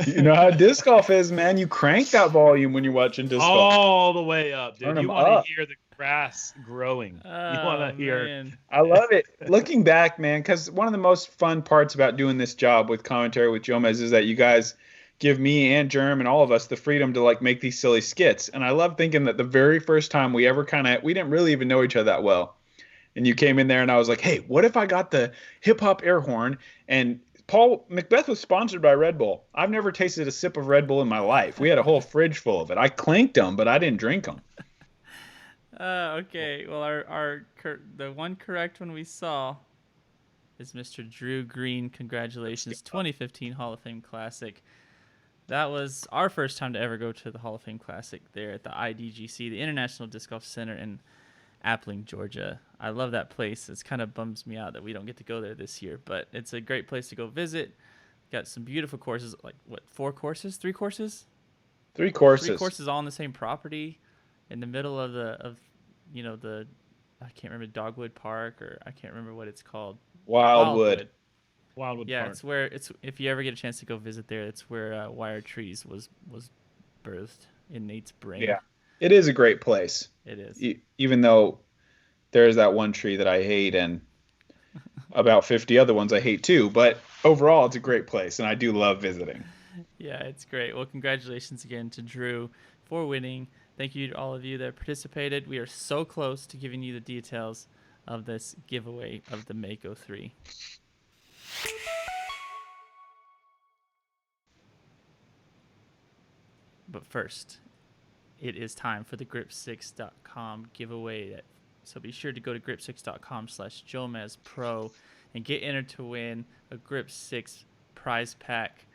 Speaker 2: You know how disc golf is, man. You crank that volume when you're watching disc golf.
Speaker 3: All the way up, dude.
Speaker 2: Turn
Speaker 3: You
Speaker 2: 'em
Speaker 3: want
Speaker 2: up.
Speaker 3: to hear the grass growing. You want to hear.
Speaker 1: Man.
Speaker 2: I love it. Looking back, man, because one of the most fun parts about doing this job with commentary with Jomez is that you guys give me and Germ and all of us the freedom to like make these silly skits. And I love thinking that the very first time we ever we didn't really even know each other that well. And you came in there and I was like, hey, what if I got the hip hop air horn? And Paul Macbeth was sponsored by Red Bull. I've never tasted a sip of Red Bull in my life. We had a whole fridge full of it. I clinked them, but I didn't drink them.
Speaker 1: Okay. Well, the one correct one we saw is Mr. Drew Green. Congratulations, 2015 Hall of Fame Classic. That was our first time to ever go to the Hall of Fame Classic there at the IDGC, the International Disc Golf Center in Appling, Georgia. I love that place. It kind of bums me out that we don't get to go there this year, but it's a great place to go visit. Got some beautiful courses, like what, 4 courses? 3 courses?
Speaker 2: 3 courses.
Speaker 1: 3 courses all on the same property in the middle of the I can't remember, Dogwood Park, or I can't remember what it's called.
Speaker 2: Wildwood
Speaker 1: Yeah,
Speaker 2: Park.
Speaker 1: it's if you ever get a chance to go visit there, it's where Wired Trees was birthed in Nate's brain.
Speaker 2: Yeah. It is a great place.
Speaker 1: It is.
Speaker 2: Even though there's that one tree that I hate and about 50 other ones I hate too. But overall, it's a great place, and I do love visiting.
Speaker 1: Yeah, it's great. Well, congratulations again to Drew for winning. Thank you to all of you that participated. We are so close to giving you the details of this giveaway of the Mako 3. But first, it is time for the grip6.com giveaway. So be sure to go to grip6.com/JomezPro and get entered to win a Grip 6 prize pack.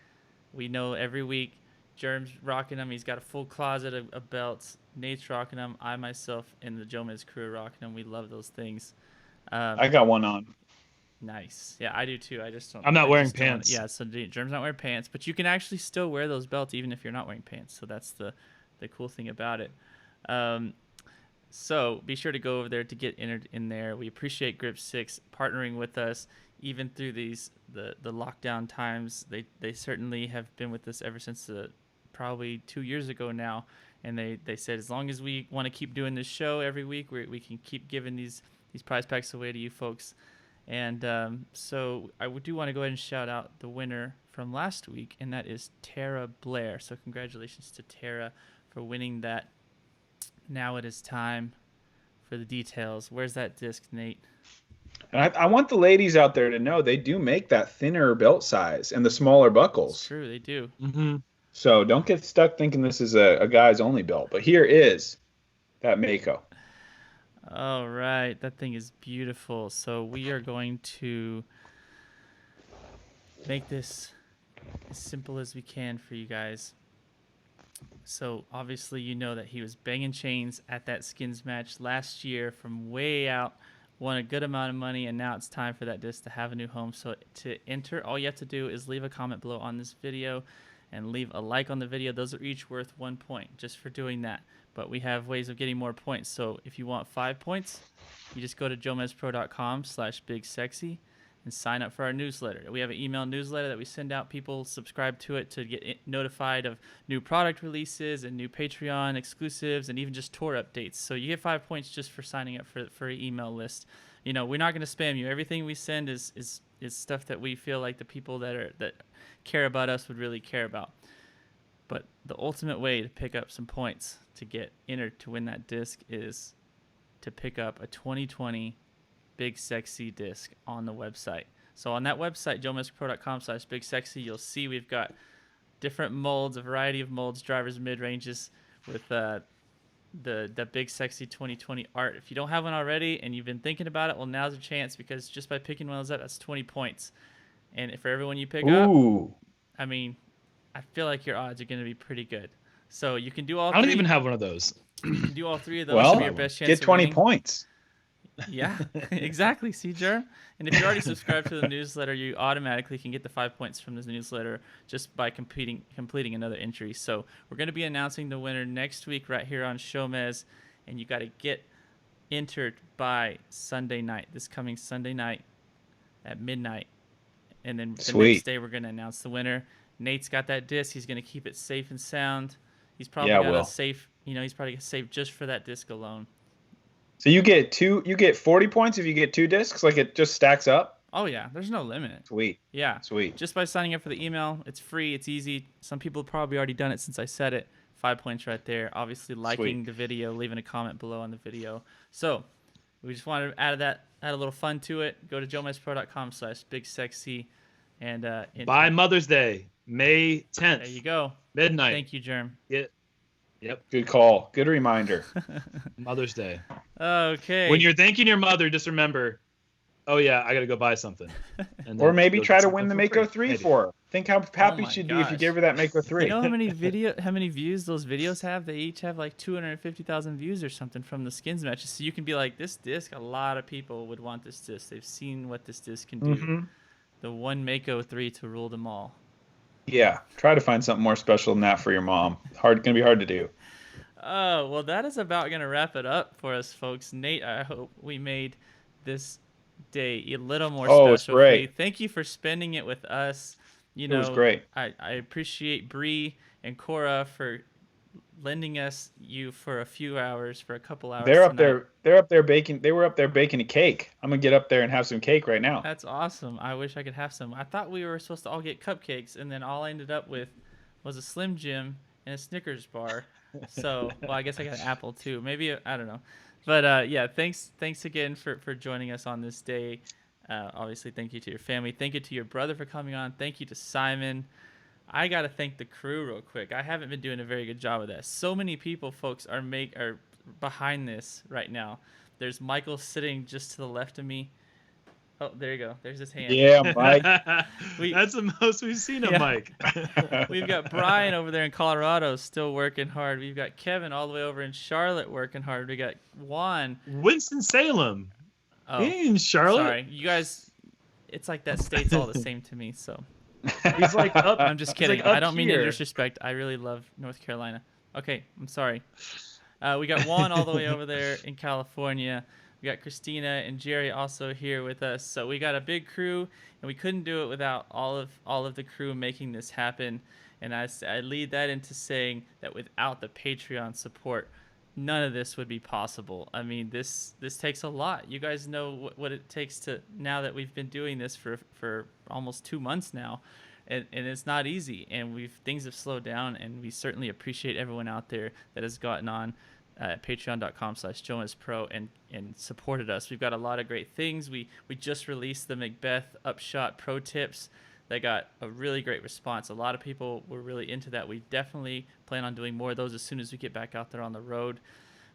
Speaker 1: We know every week Germ's rocking them. He's got a full closet of belts. Nate's rocking them. I myself and the Jomez crew are rocking them. We love those things.
Speaker 2: I got one on.
Speaker 1: Nice. Yeah, I do too. I just don't.
Speaker 3: I'm not wearing pants.
Speaker 1: Yeah, so Germ's not wearing pants, but you can actually still wear those belts even if you're not wearing pants. So that's the cool thing about it. So be sure to go over there to get entered in there. We appreciate Grip 6 partnering with us even through the lockdown times. They certainly have been with us ever since probably 2 years ago now. And they said as long as we want to keep doing this show every week, we can keep giving these prize packs away to you folks. And so I do want to go ahead and shout out the winner from last week, and that is Tara Blair. So congratulations to Tara for winning that. Now it is time for the details. Where's that disc, Nate?
Speaker 2: And I want the ladies out there to know they do make that thinner belt size and the smaller buckles.
Speaker 1: It's true, they do.
Speaker 3: Mm-hmm.
Speaker 2: So don't get stuck thinking this is a guys only belt. But here is that Mako.
Speaker 1: All right, that thing is beautiful. So we are going to make this as simple as we can for you guys. So obviously you know that he was banging chains at that skins match last year from way out, won a good amount of money, and now it's time for that disc to have a new home. So to enter, all you have to do is leave a comment below on this video and leave a like on the video. Those are each worth 1 point just for doing that. But we have ways of getting more points. So if you want 5 points, you just go to JomezPro.com/bigsexy and sign up for our newsletter. We have an email newsletter that we send out. People subscribe to it to get notified of new product releases and new Patreon exclusives and even just tour updates. So you get 5 points just for signing up for an email list. You know, we're not going to spam you. Everything we send is stuff that we feel like the people that care about us would really care about. But the ultimate way to pick up some points to get entered to win that disc is to pick up a 2020 Big Sexy disc on the website. So on that website, JomezPro.com/bigsexy, you'll see we've got different molds, a variety of molds, drivers, mid-ranges with the Big Sexy 2020 art. If you don't have one already and you've been thinking about it, well, now's your chance, because just by picking one of those up, that's 20 points. And for everyone you pick up, I mean, I feel like your odds are going to be pretty good. So you can do all three.
Speaker 3: I don't even have one of those.
Speaker 1: You can do all 3 of those
Speaker 2: Well,
Speaker 1: to be your best chance
Speaker 2: get
Speaker 1: of
Speaker 2: 20
Speaker 1: winning.
Speaker 2: points.
Speaker 1: Yeah, exactly. See, Jerm? And if you're already subscribed to the newsletter, you automatically can get the 5 points from this newsletter just by completing another entry. So we're going to be announcing the winner next week right here on SHOWMEZ, and you got to get entered by Sunday night, this coming Sunday night at midnight. And then the next day we're going to announce the winner. Nate's got that disc. He's going to keep it safe and sound. He's probably got a safe, he's probably got a safe just for that disc alone.
Speaker 2: So you get 40 points if you get 2 discs? Like it just stacks up?
Speaker 1: Oh, yeah. There's no limit.
Speaker 2: Sweet.
Speaker 1: Yeah.
Speaker 2: Sweet.
Speaker 1: Just by signing up for the email. It's free. It's easy. Some people have probably already done it since I said it. 5 points right there. Obviously, liking the video, leaving a comment below on the video. So we just wanted to add a little fun to it. Go to JomezPro.com/bigsexy and
Speaker 3: by Mother's Day, May 10th.
Speaker 1: There you go.
Speaker 3: Midnight.
Speaker 1: Thank you, Germ.
Speaker 3: Yep.
Speaker 2: Good call. Good reminder.
Speaker 3: Mother's Day.
Speaker 1: Okay.
Speaker 3: When you're thanking your mother, just remember, oh yeah, I gotta go buy something. And
Speaker 2: or maybe try to win the Mako 3 for her. Think how happy she'd be if you gave her that Mako 3.
Speaker 1: You know how many views those videos have? They each have like 250,000 views or something from the skins matches. So you can be like, this disc, a lot of people would want this disc. They've seen what this disc can do.
Speaker 2: Mm-hmm.
Speaker 1: The one Mako 3 to rule them all.
Speaker 2: Yeah, try to find something more special than that for your mom. Gonna be hard to do.
Speaker 1: Oh, well, that is about gonna wrap it up for us, folks. Nate, I hope we made this day a little more special.
Speaker 2: It's great.
Speaker 1: Thank you for spending it with us.
Speaker 2: It was great.
Speaker 1: I appreciate Bree and Cora for lending us you for a couple hours.
Speaker 2: They're up there baking. They were up there baking a cake. I'm gonna get up there and have some cake right now.
Speaker 1: That's awesome. I wish I could have some. I thought we were supposed to all get cupcakes, and then all I ended up with was a Slim Jim and a Snickers bar. So, well, I guess I got an apple too. Maybe I don't know. But yeah, thanks again for joining us on this day. Obviously, thank you to your family. Thank you to your brother for coming on. Thank you to Simon. I got to thank the crew real quick. I haven't been doing a very good job of that. So many people, folks, are behind this right now. There's Michael sitting just to the left of me. Oh, there you go. There's his hand.
Speaker 2: Yeah, Mike.
Speaker 3: That's the most we've seen of Mike.
Speaker 1: We've got Brian over there in Colorado still working hard. We've got Kevin all the way over in Charlotte working hard. We got Juan.
Speaker 3: Winston-Salem.
Speaker 1: Oh,
Speaker 3: in Charlotte.
Speaker 1: Sorry. You guys, it's like that state's all the same to me, so.
Speaker 3: He's like up.
Speaker 1: I'm just kidding.
Speaker 3: Like up
Speaker 1: I don't mean to
Speaker 3: here.
Speaker 1: disrespect. I really love North Carolina. Okay, I'm sorry. We got Juan all the way over there in California. We got Christina and Jerry also here with us. So we got a big crew, and we couldn't do it without all of the crew making this happen. And I lead that into saying that without the Patreon support, none of this would be possible. I mean, this takes a lot. You guys know what it takes to, now that we've been doing this for almost 2 months now, and it's not easy. And things have slowed down, and we certainly appreciate everyone out there that has gotten on patreon.com/JomezPro and supported us. We've got a lot of great things. We just released the Macbeth Upshot Pro Tips. They got a really great response. A lot of people were really into that. We definitely plan on doing more of those as soon as we get back out there on the road.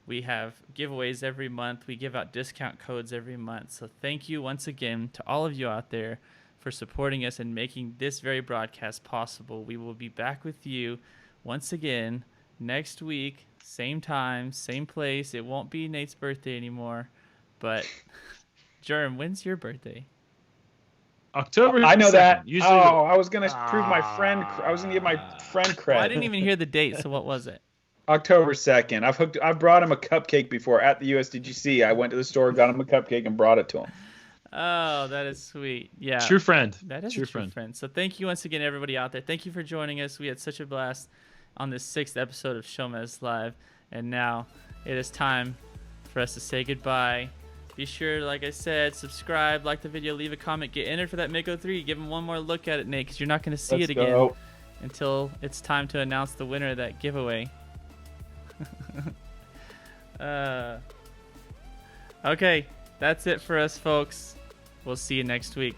Speaker 1: We have giveaways every month. We give out discount codes every month. So thank you once again to all of you out there for supporting us and making this very broadcast possible. We will be back with you once again next week, same time, same place. It won't be Nate's birthday anymore, but Germ, when's your birthday?
Speaker 3: October.
Speaker 2: I know
Speaker 3: 2nd.
Speaker 2: that.
Speaker 3: Usually
Speaker 2: I was gonna prove my friend. I was gonna give my friend credit.
Speaker 1: Well, I didn't even hear the date. So what was it?
Speaker 2: October 2nd. I've brought him a cupcake before at the USDGC. I went to the store, got him a cupcake, and brought it to him.
Speaker 1: Oh, that is sweet. Yeah.
Speaker 3: True friend.
Speaker 1: That is
Speaker 3: True
Speaker 1: a true friend. So thank you once again, everybody out there. Thank you for joining us. We had such a blast on this 6th episode of SHOWMEZ Live. And now it is time for us to say goodbye. Be sure, like I said, subscribe, like the video, leave a comment, get entered for that Mako 3. Give them one more look at it, Nate, because you're not going to see it again until it's time to announce the winner of that giveaway. Okay, that's it for us, folks. We'll see you next week.